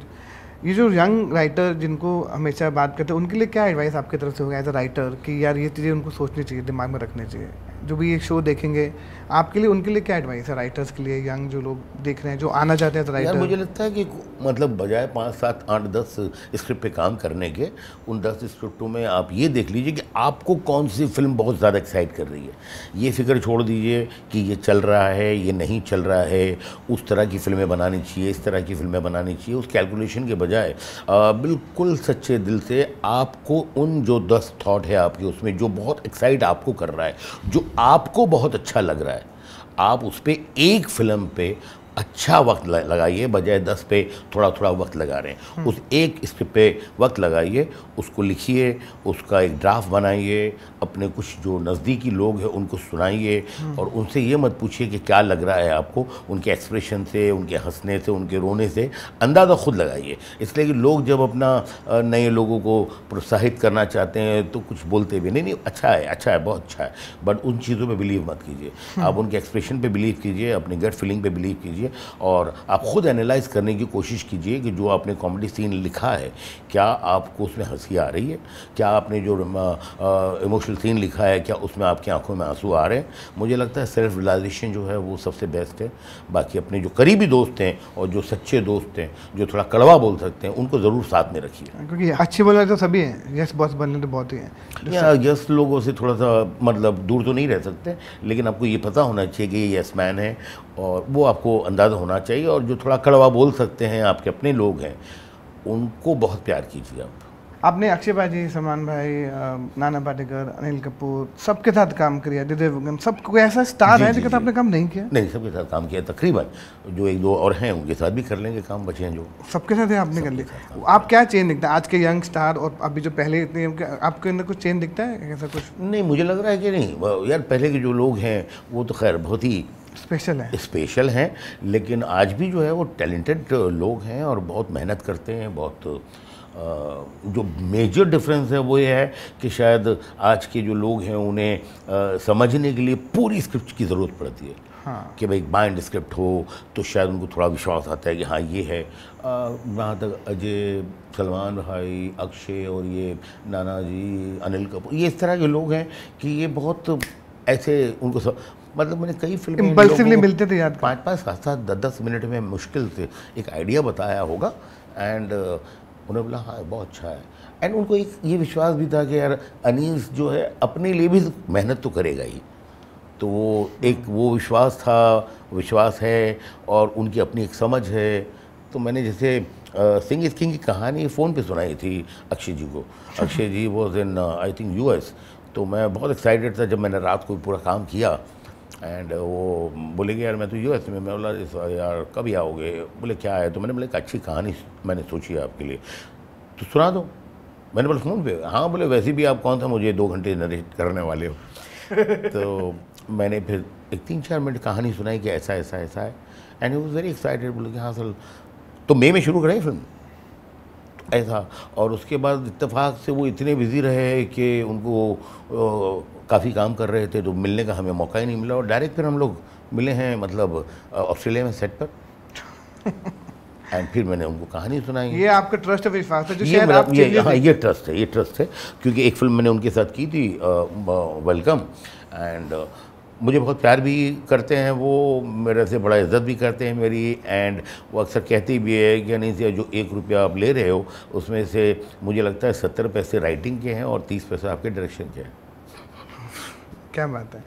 ये जो यंग राइटर जिनको हमेशा बात करते हैं उनके लिए क्या एडवाइस आपकी तरफ से होगा एज अ राइटर कि यार ये चीज़ें उनको सोचनी चाहिए, दिमाग में रखनी चाहिए, जो भी ये शो देखेंगे आपके लिए, उनके लिए क्या एडवाइस है राइटर्स के लिए, यंग जो लोग देख रहे हैं जो आना चाहते हैं तो राइटर? मुझे लगता है कि मतलब बजाय 5, 7, 8, 10 स्क्रिप्ट पे काम करने के, उन 10 स्क्रिप्टों में आप ये देख लीजिए कि आपको कौन सी फिल्म बहुत ज़्यादा एक्साइट कर रही है। ये फिक्र छोड़ दीजिए कि ये चल रहा है ये नहीं चल रहा है, उस तरह की फिल्में बनानी चाहिए, इस तरह की फिल्में बनानी चाहिए, उस कैलकुलेशन के बजाय बिल्कुल सच्चे दिल से आपको उन जो 10 थॉट है आपके उसमें जो बहुत एक्साइट आपको कर रहा है, जो आपको बहुत अच्छा लग रहा है, आप उस पर एक फिल्म पे अच्छा वक्त लगाइए, बजाय 10 पे थोड़ा थोड़ा वक्त लगा रहे हैं। उस एक स्क्रिप्ट पे वक्त लगाइए, उसको लिखिए, उसका एक ड्राफ्ट बनाइए, अपने कुछ जो नज़दीकी लोग हैं उनको सुनाइए और उनसे ये मत पूछिए कि क्या लग रहा है आपको, उनके एक्सप्रेशन से, उनके हंसने से, उनके रोने से अंदाज़ा खुद लगाइए। इसलिए कि लोग जब अपना नए लोगों को प्रोत्साहित करना चाहते हैं तो कुछ बोलते भी नहीं, अच्छा है, बहुत अच्छा है, बट उन चीज़ों पे बिलीव मत कीजिए। आप उनके एक्सप्रेशन पे बिलीव कीजिए, अपनी गट फीलिंग पे बिलीव कीजिए और आप खुद एनालाइज करने की कोशिश कीजिए कि जो आपने कॉमेडी सीन लिखा है क्या आपको उसमें हंसी आ रही है, क्या आपने जो इमोशनल सीन लिखा है क्या उसमें आपकी आंखों में आंसू आ रहे हैं। मुझे लगता है सेल्फ रियलाइजेशन जो है वो सबसे बेस्ट है। बाकी अपने जो करीबी दोस्त हैं और जो सच्चे दोस्त हैं, जो थोड़ा कड़वा बोल सकते हैं, उनको ज़रूर साथ में रखिए, क्योंकि अच्छे बोलने तो सभी हैं, यस बॉस बनने तो बहुत ही हैं। या यस लोगों से थोड़ा सा मतलब दूर तो नहीं रह सकते, लेकिन आपको ये पता होना चाहिए कि ये यस मैन है और वो आपको अंदाज़ा होना चाहिए। और जो थोड़ा कड़वा बोल सकते हैं, आपके अपने लोग हैं, उनको बहुत प्यार कीजिए आप। आपने अक्षय भाई, सलमान भाई, नाना पाटेकर, अनिल कपूर सबके साथ काम किया, दिदेवगन, सब कोई ऐसा स्टार है जिसके साथ आपने काम नहीं किया? नहीं, सबके साथ काम किया तकरीबन। जो एक दो और हैं उनके साथ भी कर लेंगे काम, बचे हैं जो। सबके साथ आपने कर लिया। आप क्या चेंज दिखता है आज के यंग स्टार और अभी जो पहले इतने, आपके अंदर कुछ चेंज दिखता है ऐसा कुछ? नहीं, मुझे लग रहा है कि नहीं यार, पहले के जो लोग हैं वो तो खैर बहुत ही स्पेशल हैं, लेकिन आज भी जो है वो टैलेंटेड लोग हैं और बहुत मेहनत करते हैं। बहुत जो मेजर डिफरेंस है वो ये है कि शायद आज के जो लोग हैं उन्हें समझने के लिए पूरी स्क्रिप्ट की ज़रूरत पड़ती है। हाँ। कि भाई बाइंड स्क्रिप्ट हो तो शायद उनको थोड़ा विश्वास आता है कि हाँ ये है। जहाँ तक अजय, सलमान भाई, अक्षय और ये नाना जी, अनिल कपूर, ये इस तरह के लोग हैं कि ये बहुत ऐसे उनको मतलब मैंने कई फिल्में मिलते थे याद, 5-5, 7-7, 10-10 मिनट में मुश्किल से एक आइडिया बताया होगा एंड उन्होंने बोला हाँ बहुत अच्छा है। एंड उनको एक ये विश्वास भी था कि यार अनीस जो है अपने लिए भी मेहनत तो करेगा ही, तो वो एक वो विश्वास है और उनकी अपनी एक समझ है। तो मैंने जैसे सिंह इज किंग की कहानी फ़ोन पे सुनाई थी अक्षय जी को। Akshay ji was in I think US, तो मैं बहुत एक्साइटेड था जब मैंने रात को पूरा काम किया एंड वो बोले कि यार मैं तो US में। मैं बोला यार कभी आओगे? बोले क्या है? तो मैंने बोला एक अच्छी कहानी मैंने सोची है आपके लिए, तो सुना दो। मैंने बोला फ़ोन पे? हाँ। बोले वैसे भी आप कौन सा मुझे 2 घंटे नरेट करने वाले हो। तो मैंने फिर एक 3-4 मिनट कहानी सुनाई कि ऐसा ऐसा ऐसा है and he was very excited. बोले कि हाँ सर, तो मई में शुरू कराई फिल्म ऐसा। और उसके बाद इत्तेफाक से वो इतने बिजी रहे कि उनको काफ़ी काम कर रहे थे, तो मिलने का हमें मौका ही नहीं मिला। और डायरेक्ट फिर हम लोग मिले हैं मतलब ऑस्ट्रेलिया में सेट पर एंड फिर मैंने उनको कहानी सुनाई। ये आपका ट्रस्ट और विश्वास है जो शायद आप ये ट्रस्ट है क्योंकि एक फिल्म मैंने उनके साथ की थी वेलकम, एंड मुझे बहुत प्यार भी करते हैं वो, मेरे से बड़ा इज्जत भी करते हैं मेरी। एंड वो अक्सर कहती भी है कि नहीं से जो 1 रुपया आप ले रहे हो उसमें से मुझे लगता है 70 पैसे राइटिंग के हैं और 30 पैसे आपके डायरेक्शन के हैं। क्या बात है।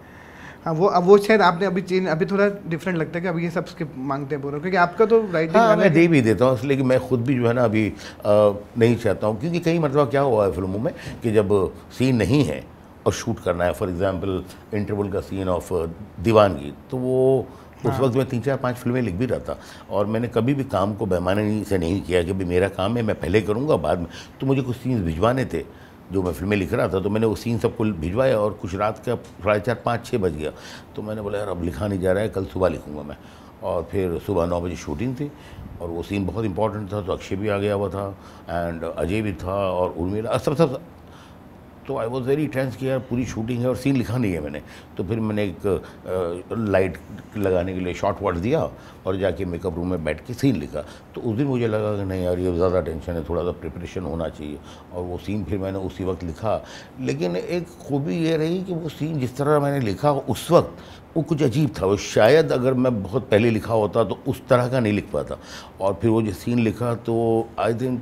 हाँ, वो अब वो शायद आपने अभी चेंज, अभी थोड़ा डिफरेंट लगता है कि अभी ये सब स्क्रिप्ट मांगते हैं पूरा, क्योंकि आपका तो राइटिंग। हाँ, मैं दे भी देता हूँ इसलिए कि मैं खुद भी जो है ना अभी नहीं चाहता हूँ, क्योंकि कई मतलब क्या हुआ है फिल्मों में कि जब सीन नहीं है और शूट करना है, फॉर एग्जांपल इंटरवल का सीन ऑफ दीवानगी, तो वो उस वक्त मैं 3-4-5 फिल्में लिख भी रहा था। और मैंने कभी भी काम को बेईमानी से नहीं किया कि भाई मेरा काम है मैं पहले करूँगा बाद में। तो मुझे कुछ सीन्स भिजवाने थे जो मैं फिल्में लिख रहा था, तो मैंने वो सीन सबको भिजवाया और कुछ रात का 4:30, 5-6 बज गया। तो मैंने बोला यार अब लिखा नहीं जा रहा है, कल सुबह लिखूँगा मैं। और फिर सुबह 9 बजे शूटिंग थी और वो सीन बहुत इंपॉर्टेंट था, तो अक्षय भी आ गया हुआ था एंड अजय भी था और उर्मिला सब। तो आई वॉज वेरी टेंस कि यार पूरी शूटिंग है और सीन लिखा नहीं है मैंने। तो फिर मैंने एक लाइट लगाने के लिए शॉर्ट वॉट दिया और जाके मेकअप रूम में बैठ के सीन लिखा। तो उस दिन मुझे लगा कि नहीं यार ये ज़्यादा टेंशन है, थोड़ा सा प्रिपरेशन होना चाहिए, और वो सीन फिर मैंने उसी वक्त लिखा। लेकिन एक खूबी ये रही कि वो सीन जिस तरह मैंने लिखा उस वक्त वो कुछ अजीब था। वो शायद अगर मैं बहुत पहले लिखा होता तो उस तरह का नहीं लिख पाता। और फिर वो जो सीन लिखा तो आई थिंक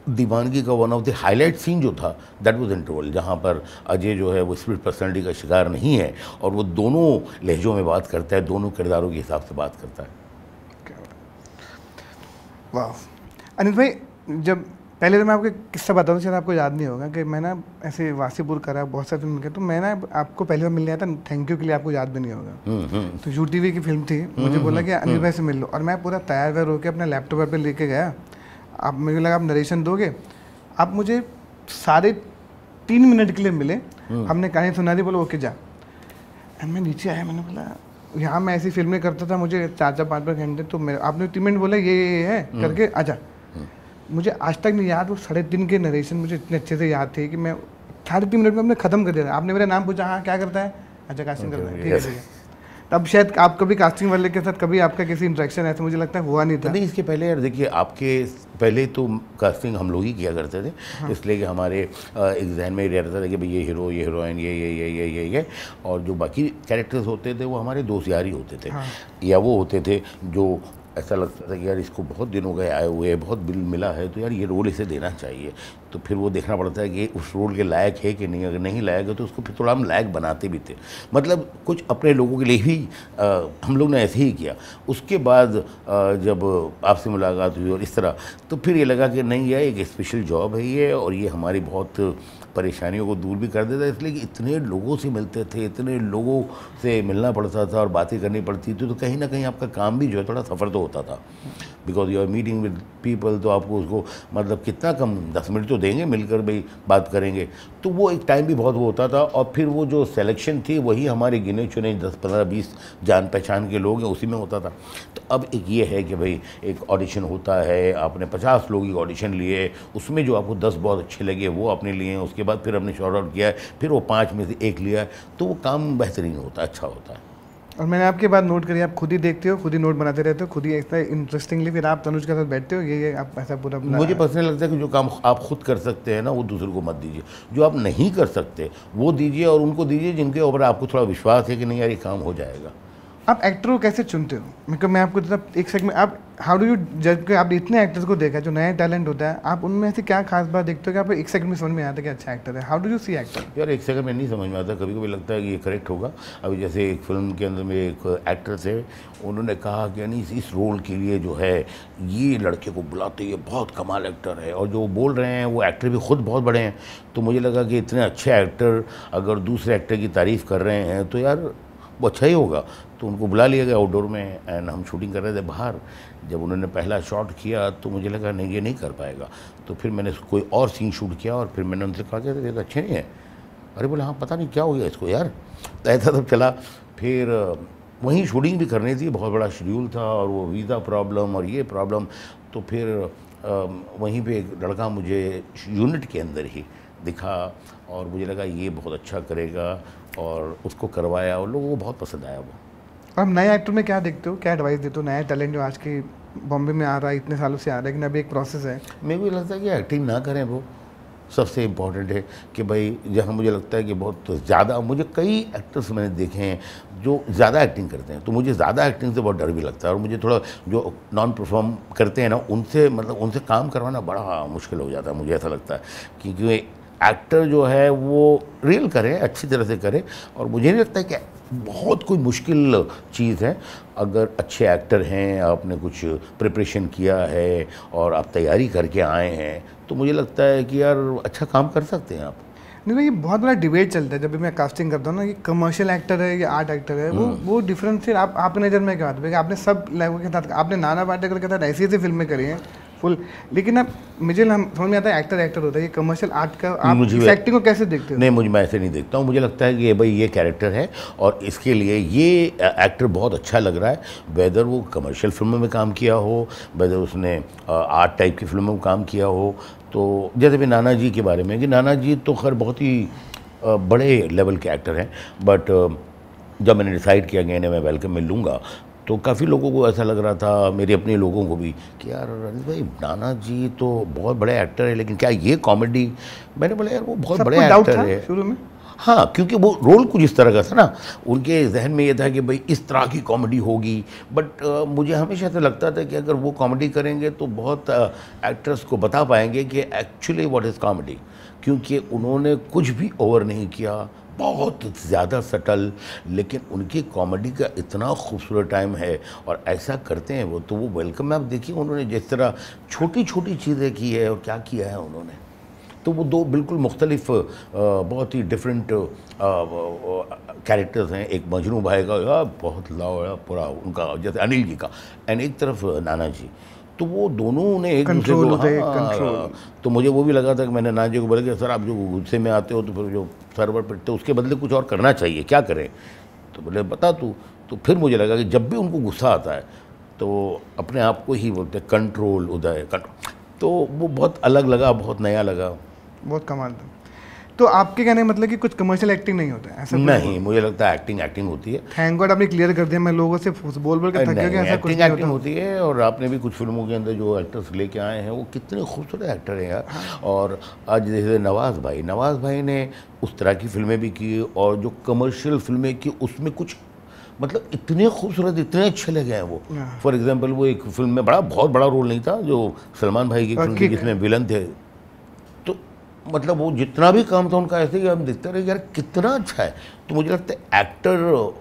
दीवानगी का one of the highlight scene जो था दैट वाज इंटरवल, जहाँ पर अजय जो है वो स्प्लिट पर्सनैलिटी का शिकार नहीं है और वो दोनों लहजों में बात करता है, दोनों किरदारों के हिसाब से बात करता है। वाह अनिल भाई, जब पहले तो मैं आपको किस्सा बताऊँ, शायद आपको याद नहीं होगा कि मैं ना ऐसे वासीपुर करा बहुत सारे फिल्म के, तो मैं ना आपको पहले बार मिलने आया था थैंक यू के लिए, आपको याद भी नहीं होगा। तो UTV की फिल्म थी, मुझे बोला कि अनिल भाई से मिल लो, और मैं पूरा तैयार व्यार होकर अपने लैपटॉप पर लेके गया। आप मुझे लगा आप नरेशन दोगे, आप मुझे 3.5 मिनट के लिए मिले, हमने कहानी सुना दी, बोलो ओके जा। एंड मैं नीचे आया, मैंने बोला यहाँ मैं ऐसी फिल्में करता था, मुझे 4-5 घंटे, तो मेरे आपने 3 मिनट बोला ये है करके आजा। मुझे आज तक नहीं याद, वो 3.5 के नरेशन मुझे इतने अच्छे से याद थे कि मैं 3.5 मिनट में हमने ख़त्म कर दिया। आपने मेरा नाम पूछा, हाँ क्या करता है, अच्छा कास्टिंग करता है, ठीक है ठीक है। तब शायद आप कभी कास्टिंग वाले के साथ कभी आपका किसी इंटरेक्शन ऐसा मुझे लगता है हुआ नहीं था। नहीं, इसके पहले यार देखिए, आपके पहले तो कास्टिंग हम लोग ही किया करते थे। हाँ। इसलिए कि हमारे एक जहन में रहता था कि भाई ये हीरो, ये हीरोइन, ये और जो बाकी कैरेक्टर्स होते थे वो हमारे दोस्त यार ही होते थे। हाँ। या वो होते थे जो ऐसा लगता था कि यार इसको बहुत दिन हो गए आए हुए, बहुत बिल मिला है, तो यार ये रोल इसे देना चाहिए। तो फिर वो देखना पड़ता है कि उस रोल के लायक है कि नहीं, अगर नहीं लायक है तो उसको फिर थोड़ा हम लायक बनाते भी थे। मतलब कुछ अपने लोगों के लिए ही हम लोग ने ऐसे ही किया। उसके बाद जब आपसे मुलाकात हुई और इस तरह, तो फिर ये लगा कि नहीं यार एक स्पेशल जॉब है ये, और ये हमारी बहुत परेशानियों को दूर भी कर देता है, इसलिए कि इतने लोगों से मिलते थे, इतने लोगों से मिलना पड़ता था और बातें करनी पड़ती थी, तो कहीं ना कहीं आपका काम भी जो है थोड़ा सफ़र तो होता था, because you are meeting with people. तो आपको उसको मतलब कितना कम 10 मिनट तो देंगे, मिलकर भाई बात करेंगे, तो वो एक टाइम भी बहुत वो होता था। और फिर वो जो सिलेक्शन थी वही हमारे गिने चुने 10, 15, 20 जान पहचान के लोग हैं, उसी में होता था। तो अब एक ये है कि भाई एक ऑडिशन होता है, आपने 50 लोगों की ऑडिशन लिए, उसमें जो आपको 10 बहुत अच्छे लगे वो आपने लिए हैं, उसके बाद फिर हमने शॉर्ट आउट किया है, फिर वो 5 में से 1 लिया है, तो वो काम बेहतरीन होता है, अच्छा होता है। और मैंने आपकी बात नोट करी, आप खुद ही देखते हो, खुद ही नोट बनाते रहते हो, खुद ही इतना इंटरेस्टिंगली फिर आप तनुज के साथ बैठते हो, ये आप ऐसा पूरा मुझे पर्सनली लगता है कि जो काम आप खुद कर सकते हैं ना, वो दूसरे को मत दीजिए। जो आप नहीं कर सकते वो दीजिए, और उनको दीजिए जिनके ऊपर आपको थोड़ा विश्वास है कि नहीं यार ये काम हो जाएगा। आप एक्टर को कैसे चुनते हो? मतलब मैं आपको जब एक सेकंड में, आप हाउ डू यू जज के आपने इतने एक्टर्स को देखा जो नया टैलेंट होता है, आप उनमें ऐसी क्या खास बात देखते हो कि आपको एक सेकंड में समझ में आता है कि अच्छा एक्टर है? How do you see actor? यार एक सेकंड में नहीं समझ में आता, कभी कभी लगता है कि ये करेक्ट होगा। अभी जैसे एक फिल्म के अंदर में एक एक्टर थे, उन्होंने कहा कि नहीं इस रोल के लिए जो है ये लड़के को बुलाते, ये बहुत कमाल एक्टर है, और जो बोल रहे हैं वो एक्टर भी खुद बहुत बड़े हैं। तो मुझे लगा कि इतने अच्छे एक्टर अगर दूसरे एक्टर की तारीफ़ कर रहे हैं तो यार वो अच्छा ही होगा। तो उनको बुला लिया गया आउटडोर में, एंड हम शूटिंग कर रहे थे बाहर। जब उन्होंने पहला शॉट किया तो मुझे लगा नहीं ये नहीं कर पाएगा, तो फिर मैंने कोई और सीन शूट किया, और फिर मैंने उनसे कहा कि ये तो अच्छे नहीं है। अरे बोले हाँ पता नहीं क्या हो गया इसको यार, तो ऐसा सब चला। फिर वहीं शूटिंग भी करनी थी, बहुत बड़ा शेड्यूल था, और वो वीज़ा प्रॉब्लम और ये प्रॉब्लम, तो फिर वहीं पे एक लड़का मुझे यूनिट के अंदर ही दिखा, और मुझे लगा ये बहुत अच्छा करेगा, और उसको करवाया, और लोगों को बहुत पसंद आया वो। आप नए एक्टर में क्या देखते हो, क्या एडवाइस देते हो? नया टैलेंट जो आज के बॉम्बे में आ रहा है, इतने सालों से आ रहा है, लेकिन अभी एक प्रोसेस है। मेरे को लगता है कि एक्टिंग ना करें, वो सबसे इम्पॉर्टेंट है। कि भाई जहाँ मुझे लगता है कि बहुत ज़्यादा, मुझे कई एक्टर्स मैंने देखे हैं जो ज़्यादा एक्टिंग करते हैं, तो मुझे ज़्यादा एक्टिंग से बहुत डर भी लगता है, और मुझे थोड़ा जो नॉन परफॉर्म करते हैं ना, उनसे मतलब उनसे काम करवाना बड़ा मुश्किल हो जाता है, मुझे ऐसा लगता है। क्योंकि एक्टर जो है वो रियल करे, अच्छी तरह से करे, और मुझे नहीं लगता है कि बहुत कोई मुश्किल चीज़ है। अगर अच्छे एक्टर हैं, आपने कुछ प्रिपरेशन किया है और आप तैयारी करके आए हैं, तो मुझे लगता है कि यार अच्छा काम कर सकते हैं आप। नहीं, ये बहुत बड़ा डिबेट चलता है जब भी मैं कास्टिंग करता हूँ ना, कि कमर्शियल एक्टर है या आर्ट एक्टर है, वो डिफरेंस आपकी नज़र में क्या आता है? आपने सब लेवल के साथ, आपने नाना पाटेकर के साथ ऐसी ऐसी फिल्में करी हैं फुल, लेकिन अब मुझे समझ में आता है एक्टर एक्टर होता है, ये कमर्शियल आर्ट का आप इस एक्टिंग को कैसे देखते हो? नहीं, मैं ऐसे नहीं देखता हूँ। मुझे लगता है कि भाई ये कैरेक्टर है, और इसके लिए ये एक्टर बहुत अच्छा लग रहा है, वेदर वो कमर्शियल फिल्मों में काम किया हो, वेदर उसने आर्ट टाइप की फिल्मों में काम किया हो। तो जैसे भी नाना जी के बारे में, कि नाना जी तो खैर बहुत ही बड़े लेवल के एक्टर हैं, बट जब मैंने डिसाइड किया कि इन्हें मैं वेलकम में लूँगा, तो काफ़ी लोगों को ऐसा लग रहा था, मेरे अपने लोगों को भी, कि यार रनीश भाई नाना जी तो बहुत बड़े एक्टर है, लेकिन क्या ये कॉमेडी? मैंने बोला यार वो बहुत बड़े एक्टर है शुरू में। हाँ, क्योंकि वो रोल कुछ इस तरह का था ना, उनके जहन में ये था कि भाई इस तरह की कॉमेडी होगी। बट मुझे हमेशा ऐसा लगता था कि अगर वो कॉमेडी करेंगे तो बहुत एक्टर्स को बता पाएंगे कि एक्चुअली व्हाट इज़ कॉमेडी, क्योंकि उन्होंने कुछ भी ओवर नहीं किया, बहुत ज़्यादा सटल, लेकिन उनकी कॉमेडी का इतना खूबसूरत टाइम है, और ऐसा करते हैं वो। तो वो वेलकम में आप देखिए, उन्होंने जिस तरह छोटी छोटी चीज़ें की है और क्या किया है उन्होंने, तो वो दो बिल्कुल मुख्तलिफ बहुत ही डिफरेंट कैरेक्टर्स हैं। एक मजनू भाई का बहुत लावा पूरा उनका, जैसे अनिल जी का, एंड एक तरफ नाना जी, तो वो दोनों ने एक दूसरे को तो मुझे वो भी लगा था कि मैंने नाना जी को बोला कि सर आप जो गुस्से में आते हो तो फिर जो सर्वर पिटते हो उसके बदले कुछ और करना चाहिए, क्या करें? तो बोले बता तू। तो फिर मुझे लगा कि जब भी उनको गुस्सा आता है तो अपने आप को ही बोलते कंट्रोल उदय कंट्रोल, तो वो बहुत अलग लगा, बहुत नया लगा, बहुत कमाल था। तो आपके कहने मतलब कि कुछ कमर्शियल एक्टिंग नहीं होता है ऐसा? नहीं, मुझे लगता है एक्टिंग होती है। थैंक गॉड आपने क्लियर कर दिया, मैं लोगों से बोल के थक गया कि ऐसा कुछ नहीं एक्टिंग होती है। और आपने भी कुछ फिल्मों के अंदर जो एक्टर्स लेके आए हैं वो कितने खूबसूरत एक्टर हैं यार। और आज जैसे नवाज़ भाई ने उस तरह की फिल्में भी की, और जो कमर्शियल फिल्में की उसमें कुछ मतलब इतने खूबसूरत, इतने अच्छे लगे हैं वो। फॉर एग्जांपल वो एक फिल्म में बहुत बड़ा रोल नहीं था, जो सलमान भाई की फिल्म थी जिसमें विलन थे, तो मतलब वो जितना भी काम था उनका ऐसे ही हम देखते रहे यार कितना अच्छा है। तो मुझे लगता है एक्टर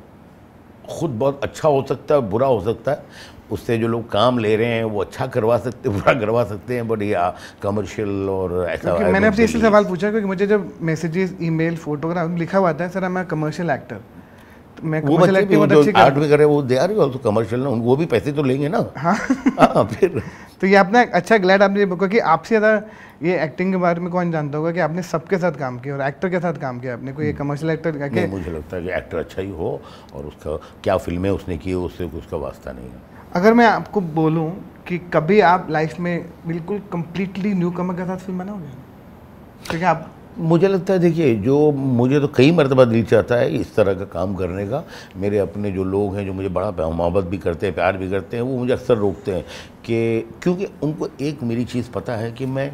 खुद बहुत अच्छा हो सकता है, बुरा हो सकता है, उससे जो लोग काम ले रहे हैं वो अच्छा करवा सकते हैं, बुरा करवा सकते हैं, बट या कमर्शियल और ऐसा। मैंने आपसे इसलिए सवाल पूछा क्योंकि मुझे जब मैसेजेस, ईमेल, फोटोग्राफ लिखा हुआ था, sir I am commercial actor, तो मैं वो बच्चे भी जो आर्ट में करे वो they are you also commercial ना, वो भी पैसे तो लेंगे ना। हाँ फिर तो ये आपने अच्छा, ग्लैड आपने, क्योंकि आपसे ज़्यादा ये एक्टिंग के बारे में कौन जानता होगा कि आपने सबके साथ काम किया और एक्टर के साथ काम किया आपने, कोई कमर्शियल एक्टर नहीं, मुझे लगता है कि एक्टर अच्छा ही हो और उसका क्या फिल्में उसने की उससे उसका वास्ता नहीं है। अगर मैं आपको बोलूं कि कभी आप लाइफ में बिल्कुल कंप्लीटली न्यू कमर के साथ फिल्म बनाओगे, क्योंकि आप, मुझे लगता है देखिए, जो मुझे तो कई मरतबा दिल चाहता है इस तरह का काम करने का। मेरे अपने जो लोग हैं जो मुझे बड़ा मोहब्बत भी करते हैं, प्यार भी करते हैं, वो मुझे अक्सर रोकते हैं कि क्योंकि उनको एक मेरी चीज़ पता है कि मैं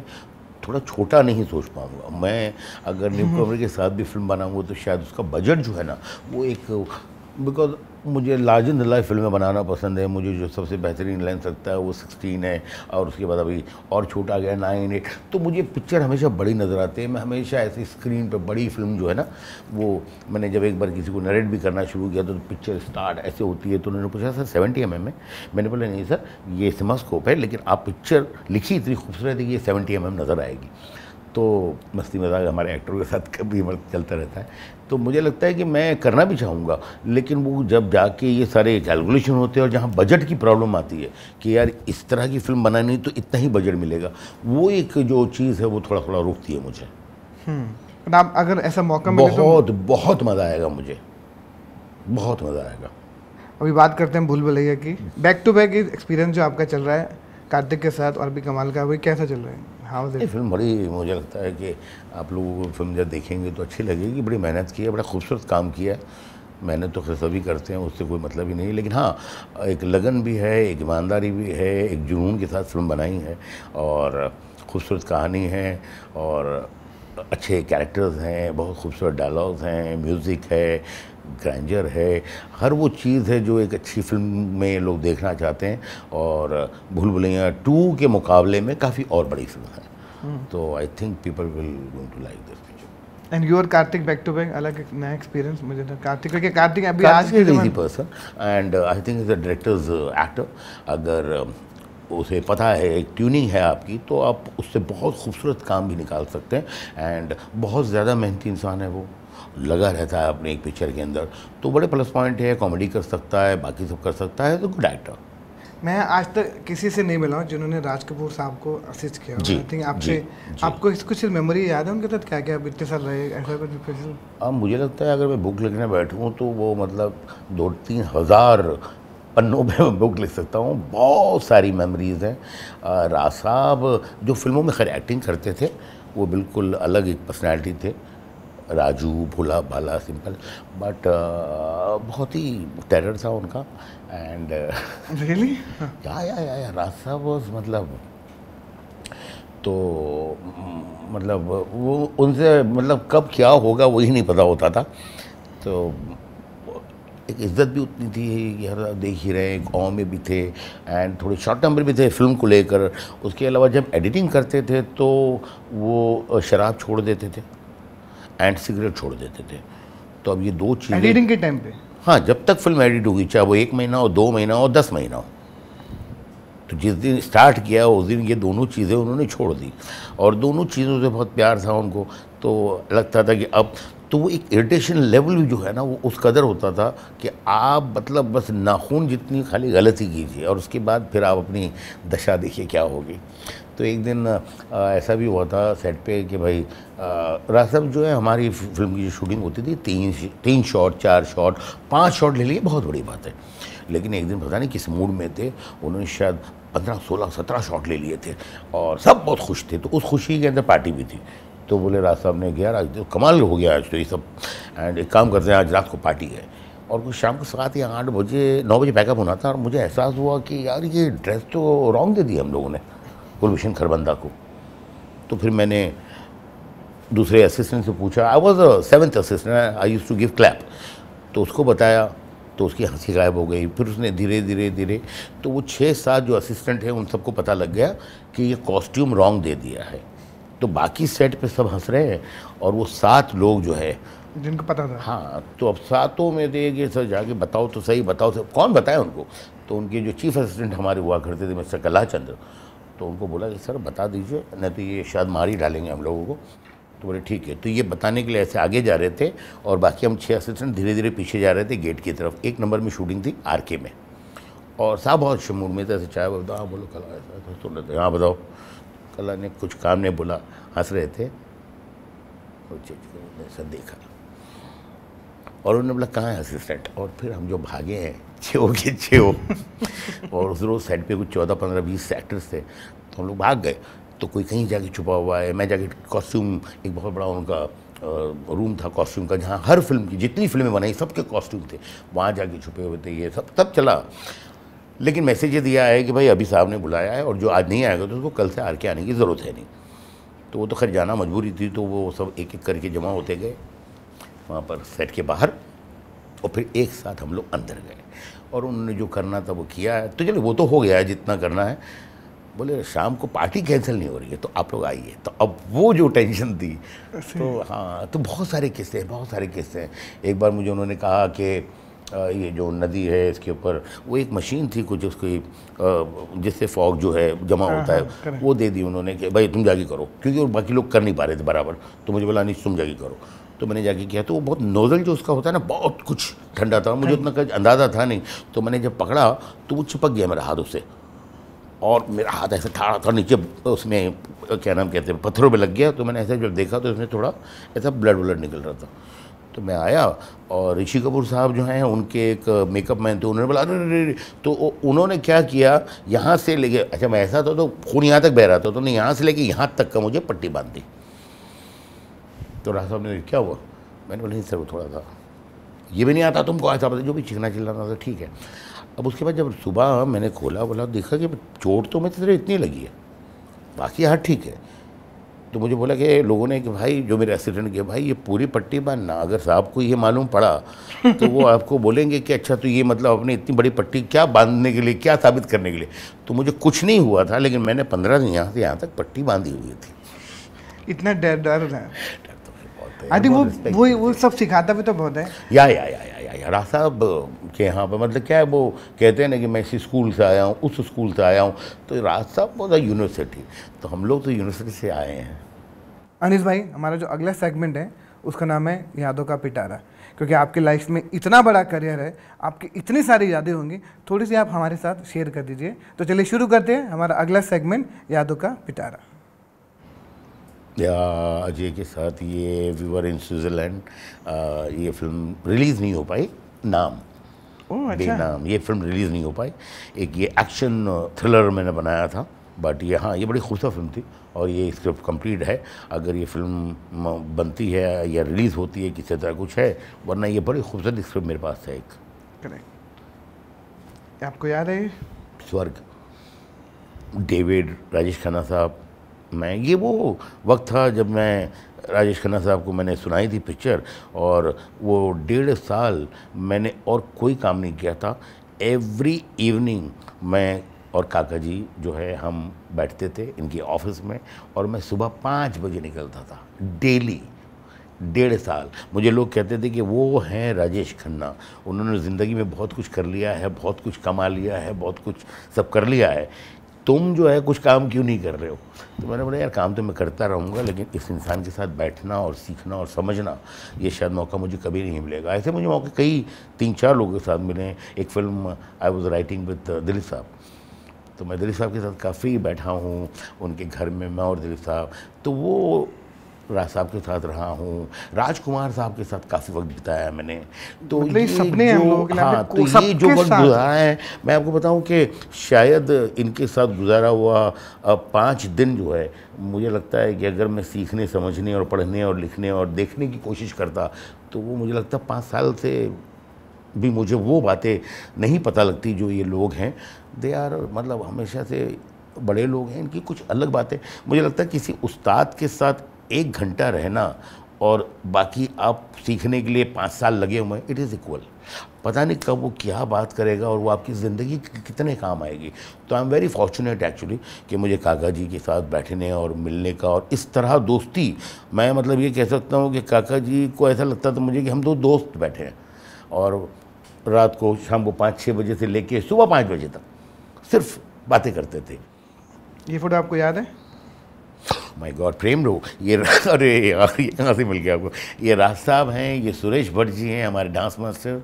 थोड़ा छोटा नहीं सोच पाऊँगा। मैं अगर न्यू कमर के साथ भी फिल्म बनाऊँगा तो शायद उसका बजट जो है ना वो एक, बिकॉज मुझे लार्जर देन लाइफ फिल्में बनाना पसंद है। मुझे जो सबसे बेहतरीन लेंस लगता है वो 16 है और उसके बाद अभी और छोटा गया 9, 8। तो मुझे पिक्चर हमेशा बड़ी नज़र आती है। मैं हमेशा ऐसी स्क्रीन पर बड़ी फिल्म जो है ना वो, मैंने जब एक बार किसी को नरेट भी करना शुरू किया तो पिक्चर स्टार्ट ऐसे होती है, तो उन्होंने पूछा सर 70 mm में? मैंने बोला नहीं सर ये सिनेमास्कोप है, लेकिन आप पिक्चर लिखी इतनी खूबसूरत है कि ये 70 mm नज़र आएगी। तो मस्ती मजाक हमारे एक्टरों के साथ कभी चलता रहता है। तो मुझे लगता है कि मैं करना भी चाहूँगा, लेकिन वो जब जाके ये सारे कैलकुलेशन होते हैं और जहाँ बजट की प्रॉब्लम आती है कि यार इस तरह की फिल्म बनानी तो इतना ही बजट मिलेगा, वो एक जो चीज़ है वो थोड़ा थोड़ा रोकती है मुझे। आप अगर ऐसा मौका मिले बहुत बहुत मज़ा आएगा, मुझे बहुत मज़ा आएगा। अभी बात करते हैं भूल भुलैया की। बैक टू बैक एक्सपीरियंस जो आपका चल रहा है कार्तिक के साथ और भी कमाल का, वही कैसा चल रहा है? ये फिल्म बड़ी, मुझे लगता है कि आप लोगों को फिल्म जब देखेंगे तो अच्छी लगेगी। बड़ी मेहनत की है, बड़ा खूबसूरत काम किया है। मेहनत तो खैर सभी करते हैं, उससे कोई मतलब ही नहीं, लेकिन हाँ एक लगन भी है, एक ईमानदारी भी है, एक जुनून के साथ फिल्म बनाई है और खूबसूरत कहानी है और अच्छे कैरेक्टर्स हैं, बहुत खूबसूरत डायलॉग्स हैं, म्यूज़िक है, ग्रैंडर है, हर वो चीज़ है जो एक अच्छी फिल्म में लोग देखना चाहते हैं। और भूल भुलैया 2 के मुकाबले में काफ़ी और बड़ी फिल्म है। तो I think people will going to like this picture. And your Kartik back to back अलग एक नया एक्सपीरियंस मुझे था कार्तिक, क्योंकि कार्तिक अभी आज के easy person and I think is a directors actor. अगर उसे पता है, एक ट्यूनिंग है आपकी, तो आप उससे बहुत खूबसूरत काम भी निकाल सकते हैं। एंड बहुत ज़्यादा मेहनती इंसान है, वो लगा रहता है अपने एक पिक्चर के अंदर, तो बड़े प्लस पॉइंट है। कॉमेडी कर सकता है, बाकी सब कर सकता है, तो गुड एक्टर। मैं आज तक किसी से नहीं मिला हूँ जिन्होंने राज कपूर साहब को असिस्ट किया। जी, आई थिंक आपसे, आपको कुछ मेमोरी याद है उनके साथ, क्या क्या इतने साल रहे, ऐसा कुछ स्पेशल? अब मुझे लगता है अगर मैं बुक लिखने बैठूँ तो वो मतलब 2-3 हज़ार पन्नों पे मैं बुक लिख सकता हूँ। बहुत सारी मेमोरीज़ हैं। राज साहब जो फिल्मों में खैर एक्टिंग करते थे वो बिल्कुल अलग एक पर्सनैलिटी थे, राजू, भोला भाला, सिंपल, बट बहुत ही टेरर था उनका। एंड रियली या राज साहब वाज मतलब, तो मतलब वो उनसे मतलब कब क्या होगा वही नहीं पता होता था। तो एक इज्जत भी उतनी थी कि हर देख ही रहे, गाँव में भी थे एंड थोड़े शॉर्ट टर्म भी थे फिल्म को लेकर। उसके अलावा जब एडिटिंग करते थे तो वो शराब छोड़ देते थे एंड सिगरेट छोड़ देते थे। तो अब ये 2 चीज़ें एडिटिंग के टाइम पे, हाँ, जब तक फिल्म एडिट होगी, चाहे वो 1 महीना हो, 2 महीना हो, 10 महीना हो, तो जिस दिन स्टार्ट किया उस दिन ये दोनों चीज़ें उन्होंने छोड़ दी और दोनों चीज़ों से बहुत प्यार था उनको। तो लगता था कि अब तो वो एक इरिटेशन लेवल भी जो है ना वो उस कदर होता था कि आप मतलब बस नाखून जितनी खाली गलती कीजिए और उसके बाद फिर आप अपनी दशा देखिए क्या होगी। तो एक दिन ऐसा भी हुआ था सेट पे कि भाई राज साहब जो है, हमारी फिल्म की जो शूटिंग होती थी 3 शॉट, 4 शॉट, 5 शॉट ले लिए, बहुत बड़ी बात है। लेकिन एक दिन पता नहीं किस मूड में थे, उन्होंने शायद 15, 16, 17 शॉट ले लिए थे और सब बहुत खुश थे। तो उस खुशी के अंदर पार्टी भी थी। तो बोले राज साहब ने, यार आज तो कमाल हो गया, आज तो ये सब, एंड एक काम करते हैं आज रात को पार्टी है। और कुछ शाम को 7 या 8 बजे, 9 बजे पैकअप होना था और मुझे एहसास हुआ कि यार ये ड्रेस तो रॉन्ग दे दी हम लोगों ने कुलभूषण खरबंदा को। तो फिर मैंने दूसरे असिस्टेंट से पूछा, I was a 7th assistant, I used to give clap, तो उसको बताया तो उसकी हंसी गायब हो गई। फिर उसने धीरे धीरे धीरे, तो वो 6-7 जो असिस्टेंट हैं उन सबको पता लग गया कि ये कॉस्ट्यूम रॉन्ग दे दिया है। तो बाकी सेट पे सब हंस रहे हैं और वो 7 लोग जो है जिनको पता था। हाँ, तो अब 7 में देंगे सर, जाके बताओ तो सही, बताओ तो कौन बताए उनको। तो उनके जो चीफ असिस्टेंट हमारे हुआ करते थे मिस्टर कला चंद्र, तो उनको बोला कि सर बता दीजिए, नहीं तो ये शायद मार ही डालेंगे हम लोगों को। तो बोले ठीक है। तो ये बताने के लिए ऐसे आगे जा रहे थे और बाकी हम 6 असिस्टेंट धीरे धीरे पीछे जा रहे थे गेट की तरफ। 1 नंबर में शूटिंग थी RK में, और साहब बहुत शमूर में थे, ऐसे चाय बताओ, हाँ बोलो कला ऐसा सुन रहे थे, हाँ बताओ। कला ने कुछ काम नहीं बोला, हंस रहे थे। ऐसा देखा और उन्होंने बोला कहाँ है असिस्टेंट, और फिर हम जो भागे हैं 6 के 6 और उस रोज़ सेट पे कुछ 14, 15, 20 एक्टर्स थे, तो हम लोग भाग गए। तो कोई कहीं जाके छुपा हुआ है, मैं जाके कॉस्ट्यूम, एक बहुत बड़ा उनका रूम था कॉस्ट्यूम का, जहाँ हर फिल्म की जितनी फिल्में बनाई सबके कॉस्ट्यूम थे, वहाँ जाके छुपे हुए थे। ये सब तब चला, लेकिन मैसेज ये दिया है कि भाई अभी साहब ने बुलाया है और जो आज नहीं आएगा तो उसको कल से RK आने की ज़रूरत है नहीं। तो वो तो खैर जाना मजबूरी थी, तो वो सब एक एक करके जमा होते गए वहाँ पर सेट के बाहर, और फिर एक साथ हम लोग अंदर गए और उन्होंने जो करना था वो किया है। तो चलो वो तो हो गया है जितना करना है। बोले शाम को पार्टी कैंसिल नहीं हो रही है तो आप लोग आइए। तो अब वो जो टेंशन थी, तो हाँ, तो बहुत सारे किस्से हैं। एक बार मुझे उन्होंने कहा कि ये जो नदी है इसके ऊपर वो एक मशीन थी कुछ उसकी, जिससे फॉग जो है जमा होता है, वो दे दी उन्होंने कि भाई तुम जाके करो, क्योंकि और बाकी लोग कर नहीं पा रहे थे बराबर। तो मुझे बोला नहीं तुम जाके करो। तो मैंने जाके किया, तो वो बहुत नोज़ल जो उसका होता है ना, बहुत कुछ ठंडा था, मुझे उतना अंदाज़ा था नहीं। तो मैंने जब पकड़ा तो वो चिपक गया मेरा हाथ उससे, और मेरा हाथ ऐसे ठाड़ा था नीचे, उसमें क्या नाम कहते हैं, पत्थरों पे लग गया। तो मैंने ऐसे जब देखा तो उसमें थोड़ा ऐसा ब्लड निकल रहा था। तो मैं आया और ऋषि कपूर साहब जो हैं उनके एक मेकअप मैन थे, उन्होंने बोला अरे, तो उन्होंने क्या किया, यहाँ से लेके, अच्छा मैं ऐसा था तो खून यहाँ तक बह रहा था, तो उन्होंने यहाँ से लेके यहाँ तक का मुझे पट्टी बांध दी। तो राज साहब ने क्या हुआ, मैंने बोला नहीं सर वो थोड़ा था, ये भी नहीं आता तुमको, ऐसा पता जो भी चिकना चिल्लाना था, ठीक है। अब उसके बाद जब सुबह मैंने खोला, बोला देखा कि चोट तो मुझे इतनी लगी है, बाकी हाँ ठीक है। तो मुझे बोला कि लोगों ने कि भाई जो मेरे असिस्टेंट के, भाई ये पूरी पट्टी बांधना, अगर साहब को ये मालूम पड़ा तो वो आपको बोलेंगे कि अच्छा तो ये मतलब अपनी इतनी बड़ी पट्टी क्या बांधने के लिए, क्या साबित करने के लिए। तो मुझे कुछ नहीं हुआ था, लेकिन मैंने 15 दिन यहाँ से यहाँ तक पट्टी बांधी हुई थी। इतना डर है। आई थिंक वो सब सिखाता भी तो बहुत है। या राज साहब के यहाँ पर मतलब क्या है, वो कहते हैं ना कि मैं इसी स्कूल से आया हूँ, उस स्कूल से आया हूँ, तो राज साहब बहुत यूनिवर्सिटी, तो हम लोग तो यूनिवर्सिटी से आए हैं। अनीस भाई, हमारा जो अगला सेगमेंट है उसका नाम है यादों का पिटारा, क्योंकि आपकी लाइफ में इतना बड़ा करियर है, आपकी इतनी सारी यादें होंगी, थोड़ी सी आप हमारे साथ शेयर कर दीजिए। तो चलिए शुरू करते हैं हमारा अगला सेगमेंट, यादों का पिटारा। या अजय के साथ ये वी वर इन स्विट्ज़रलैंड, ये फिल्म रिलीज़ नहीं हो पाई, नाम बेनाम, ये फिल्म रिलीज़ नहीं हो पाई। एक ये एक्शन थ्रिलर मैंने बनाया था, बट ये हाँ ये बड़ी खूबसूरत फिल्म थी और ये स्क्रिप्ट कंप्लीट है। अगर ये फिल्म बनती है या रिलीज़ होती है किसी तरह कुछ है, वरना ये बड़ी खूबसूरत स्क्रिप्ट मेरे पास है एक। करेक्ट। आपको याद है स्वर्ग, डेविड, राजेश खन्ना साहब, मैं, ये वो वक्त था जब मैं राजेश खन्ना साहब को मैंने सुनाई थी पिक्चर, और वो 1.5 साल मैंने और कोई काम नहीं किया था। एवरी इवनिंग मैं और काका जी जो है हम बैठते थे इनकी ऑफिस में, और मैं सुबह 5 बजे निकलता था डेली। 1.5 साल। मुझे लोग कहते थे कि वो हैं राजेश खन्ना, उन्होंने ज़िंदगी में बहुत कुछ कर लिया है, बहुत कुछ कमा लिया है, बहुत कुछ सब कर लिया है, तुम जो है कुछ काम क्यों नहीं कर रहे हो। तो मैंने बोला यार काम तो मैं करता रहूँगा, लेकिन इस इंसान के साथ बैठना और सीखना और समझना, ये शायद मौका मुझे कभी नहीं मिलेगा। ऐसे मुझे मौके कई 3-4 लोगों के साथ मिले। एक film I was writing with Dilip साहब, तो मैं दिलीप साहब के साथ काफ़ी बैठा हूँ उनके घर में, मैं और दिलीप साहब। तो वो राज साहब के साथ रहा हूँ, राजकुमार साहब के साथ काफ़ी वक्त बिताया मैने। तो मतलब ये सपने हैं हम लोगों के लिए, हाँ, तो ये जो वक्त गुजारा है, मैं आपको बताऊँ कि शायद इनके साथ गुजारा हुआ 5 दिन जो है, मुझे लगता है कि अगर मैं सीखने, समझने और पढ़ने और लिखने और देखने की कोशिश करता, तो वो मुझे लगता है 5 साल से भी मुझे वो बातें नहीं पता लगती जो ये लोग हैं। दे आर मतलब हमेशा से बड़े लोग हैं, इनकी कुछ अलग बातें। मुझे लगता है किसी उस्ताद के साथ 1 घंटा रहना और बाकी आप सीखने के लिए 5 साल लगे हुए हैं, इट इज़ इक्वल। पता नहीं कब वो क्या बात करेगा और वो आपकी ज़िंदगी कितने काम आएगी। तो I am very fortunate actually कि मुझे काका जी के साथ बैठने और मिलने का और इस तरह दोस्ती, मैं मतलब ये कह सकता हूँ कि काका जी को ऐसा लगता था मुझे कि हम 2 दोस्त बैठे हैं और रात को शाम को 5-6 बजे से लेके सुबह 5 बजे तक सिर्फ बातें करते थे। ये फोटो आपको याद है? माय गॉड, प्रेम रो, ये अरे यार ये कहाँ से मिल गया आपको? ये राज साहब हैं, ये सुरेश भट्ट जी हैं हमारे डांस मास्टर,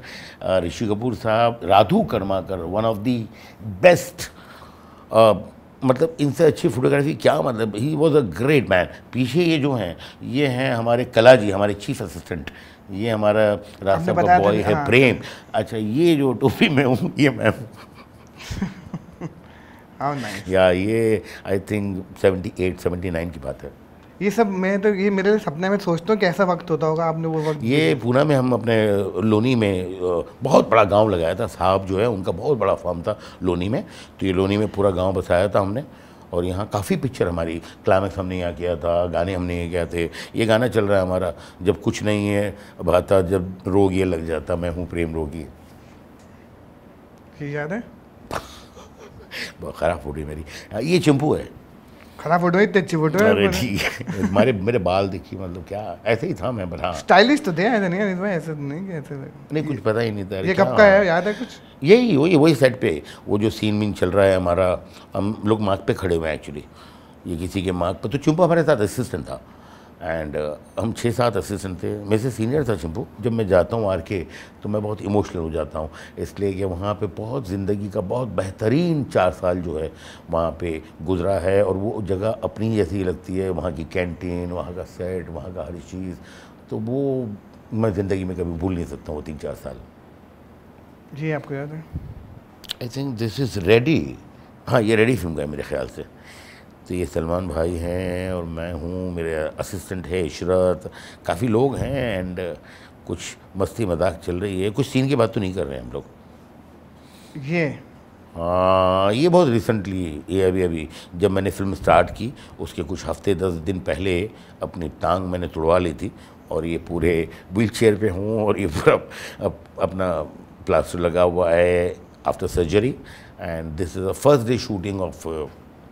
ऋषि कपूर साहब, Radhu Karmakar, one of the best, मतलब इनसे अच्छी फोटोग्राफी क्या, मतलब he was a great man. पीछे ये जो हैं ये हैं हमारे कला जी, हमारे चीफ असिस्टेंट, ये हमारा राज साहब का बॉय है प्रेम। अच्छा, ये जो टोपी में हूँ ये मैं हूँ। या ये आई थिंक 78-79 की बात है। ये सब मैं तो ये मेरे सपने में सोचता हूँ कैसा वक्त होता होगा आपने वो वक्त। ये पूना में हम अपने लोनी में बहुत बड़ा गांव लगाया था, साहब जो है उनका बहुत बड़ा फार्म था लोनी में, तो ये लोनी में पूरा गांव बसाया था हमने। और यहाँ काफ़ी पिक्चर हमारी, क्लाइमैक्स हमने यहाँ किया था, गाने हमने ये किया थे। ये गाना चल रहा है हमारा, जब कुछ नहीं है भाता, जब रोग ये लग जाता, मैं हूँ प्रेम रोगी। याद है? बहुत ख़राब फोटो है मेरी। ये चिंपू है। खराब फोटो है, इतनी अच्छी फोटो है। अरे ठीक है, मेरे बाल देखिए, मतलब क्या ऐसे ही था मैं, बड़ा स्टाइलिश तो थे, ऐसे नहीं है, इसमें ऐसे नहीं कि ऐसे नहीं, कुछ पता ही नहीं था। ये कब का है, याद है कुछ? यही वही सेट पे वो जो सीन मीन चल रहा है हमारा, हम लोग मार्ग पे खड़े हुए हैं एक्चुअली, ये किसी के मार्ग पे। तो चिंपू हमारे साथ असिस्टेंट था एंड हम 6-7 असिस्टेंट थे, मेरे से सीनियर था चिंपू। जब मैं जाता हूँ आर के तो मैं बहुत इमोशनल हो जाता हूँ, इसलिए कि वहाँ पे बहुत ज़िंदगी का बहुत बेहतरीन 4 साल जो है वहाँ पे गुजरा है और वो जगह अपनी जैसी लगती है, वहाँ की कैंटीन, वहाँ का सेट, वहाँ का हर चीज़, तो वो मैं ज़िंदगी में कभी भूल नहीं सकता वो 3-4 साल। जी आपको याद है? I think this is ready. हाँ, ये रेडी फिल्म का है मेरे ख्याल से। तो ये सलमान भाई हैं और मैं हूँ, मेरे असिस्टेंट है इशरत, काफ़ी लोग हैं एंड कुछ मस्ती मजाक चल रही है। कुछ सीन की बात तो नहीं कर रहे हैं हम लोग। ये हाँ, ये बहुत रिसेंटली, ये अभी जब मैंने फिल्म स्टार्ट की उसके कुछ हफ्ते 10 दिन पहले अपनी टांग मैंने तुड़वा ली थी और ये पूरे व्हील चेयर पर हूँ और ये पूरा अपना प्लास्टर लगा हुआ है after surgery and this is the first day shooting of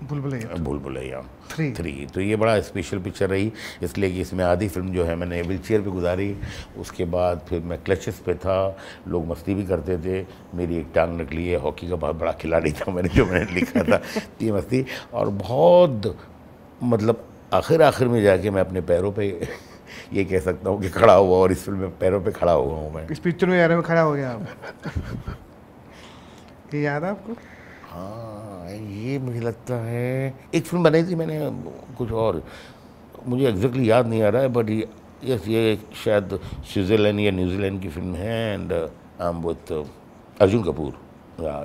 Bhool Bhulaiyaa 3। तो ये बड़ा स्पेशल पिक्चर रही, इसलिए कि इसमें आधी फिल्म जो है मैंने व्हील चेयर पर गुजारी। उसके बाद फिर मैं क्लचेस पे था, लोग मस्ती भी करते थे, मेरी एक टांग निकली है, हॉकी का बहुत बड़ा खिलाड़ी था मैंने लिखा था ये मस्ती। और बहुत मतलब आखिर में जाके मैं अपने पैरों पे ये कह सकता हूँ कि खड़ा हुआ, और इस फिल्म में पैरों पे खड़ा हुआ हूँ मैं। इस पिक्चर में यार में खड़ा हो गया आप। ये याद है आपको? हाँ, ये मुझे लगता है एक फिल्म बनाई थी मैंने कुछ, और मुझे एग्जैक्टली याद नहीं आ रहा है, बट ये शायद स्विट्ज़रलैंड या न्यूजीलैंड की फिल्म है and I am with Arjun Kapoor.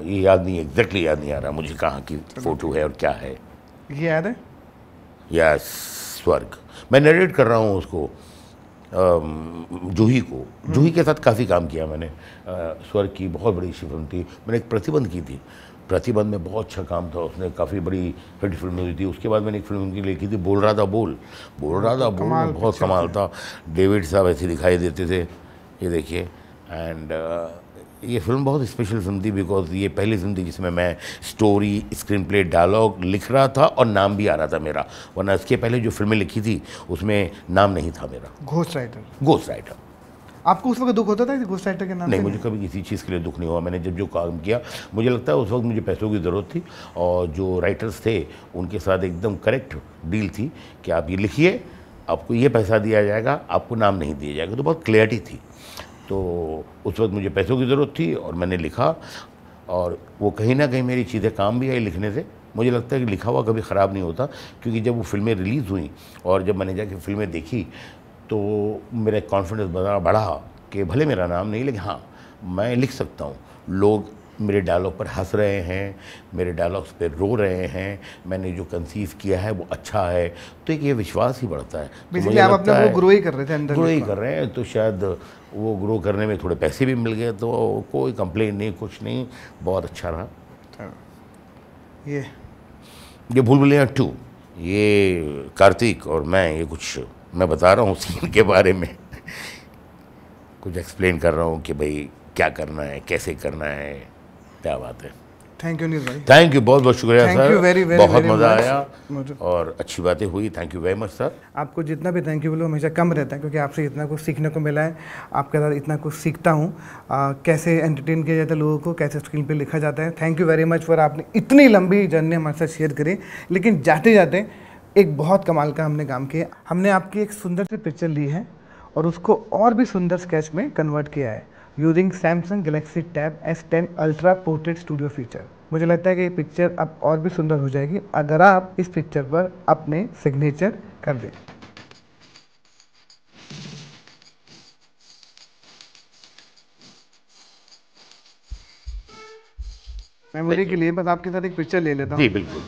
ये याद नहीं, एग्जैक्टली याद नहीं आ रहा मुझे कहाँ की फ़ोटो है और क्या है। ये याद है? यस, स्वर्ग। मैं नरेट कर रहा हूँ उसको, जूही को। जूही के साथ काफ़ी काम किया मैंने। स्वर्ग की बहुत बड़ी फिल्म थी। मैंने एक प्रतिबंध की थी, प्रतिबंध में बहुत अच्छा काम था, उसने काफ़ी बड़ी हिट फिल्म हुई थी। उसके बाद मैंने एक फिल्म उनकी लिखी थी, बोल रहा था बोल बहुत कमाल था। डेविड साहब ऐसे दिखाई देते थे, ये देखिए। एंड ये फिल्म बहुत स्पेशल फिल्म थी बिकॉज ये पहली फिल्म थी जिसमें मैं स्टोरी, स्क्रीन प्ले, डायलॉग लिख रहा था और नाम भी आ रहा था मेरा, वरना इसके पहले जो फिल्में लिखी थी उसमें नाम नहीं था मेरा। Ghost writer. आपको उस वक्त दुख होता था घोस्ट राइटर के नाम? नहीं, मुझे कभी किसी चीज़ के लिए दुख नहीं हुआ। मैंने जब जो काम किया, मुझे लगता है उस वक्त मुझे पैसों की ज़रूरत थी और जो राइटर्स थे उनके साथ एकदम करेक्ट डील थी कि आप ये लिखिए, आपको ये पैसा दिया जाएगा, आपको नाम नहीं दिया जाएगा। तो बहुत क्लैरिटी थी। तो उस वक्त मुझे पैसों की ज़रूरत थी और मैंने लिखा, और वो कहीं ना कहीं मेरी चीज़ें काम भी आई लिखने से। मुझे लगता है कि लिखा हुआ कभी ख़राब नहीं होता, क्योंकि जब वो फिल्में रिलीज़ हुई और जब मैंने जाके फिल्में देखी तो मेरा कॉन्फिडेंस बढ़ा कि भले मेरा नाम नहीं, लेकिन हाँ मैं लिख सकता हूँ। लोग मेरे डायलॉग पर हंस रहे हैं, मेरे डायलॉग्स पे रो रहे हैं, मैंने जो कंसीव किया है वो अच्छा है, तो एक ये विश्वास ही बढ़ता है। तो मुझे आप अपना वो ग्रो ही कर रहे थे अंदर, ग्रो ही कर रहे हैं, तो शायद वो ग्रो करने में थोड़े पैसे भी मिल गए, तो कोई कंप्लेंट नहीं, कुछ नहीं, बहुत अच्छा रहा। ये भूल-भुलैया 2, ये कार्तिक और मैं, ये कुछ मैं बता रहा हूँ सीन के बारे में, कुछ एक्सप्लेन कर रहा हूँ कि भाई क्या करना है, कैसे करना है, क्या बात है। थैंक यू नील भाई, थैंक यू, बहुत बहुत शुक्रिया Thank sir, you very, very, बहुत very मज़ा much. आया और अच्छी बातें हुई। Thank you very much sir. आपको जितना भी थैंक यू बोलो हमेशा कम रहता है, क्योंकि आपसे इतना कुछ सीखने को मिला है, आपके साथ इतना कुछ सीखता हूँ, कैसे एंटरटेन किया जाता है लोगों को, कैसे स्क्रीन पे लिखा जाता है। Thank you very much for आपने इतनी लंबी जर्नी हमारे साथ शेयर करी। लेकिन जाते जाते एक बहुत कमाल का हमने काम किया, हमने आपकी एक सुंदर सी पिक्चर ली है और उसको और भी सुंदर स्केच में कन्वर्ट किया है using Samsung Galaxy tab S10 ultra portrait studio feature. मुझे लगता है कि ये पिक्चर अब और भी सुंदर हो जाएगी अगर आप इस पिक्चर पर अपने सिग्नेचर कर दें। मेमोरी के लिए बस आपके साथ एक पिक्चर ले लेता हूँ। जी बिल्कुल।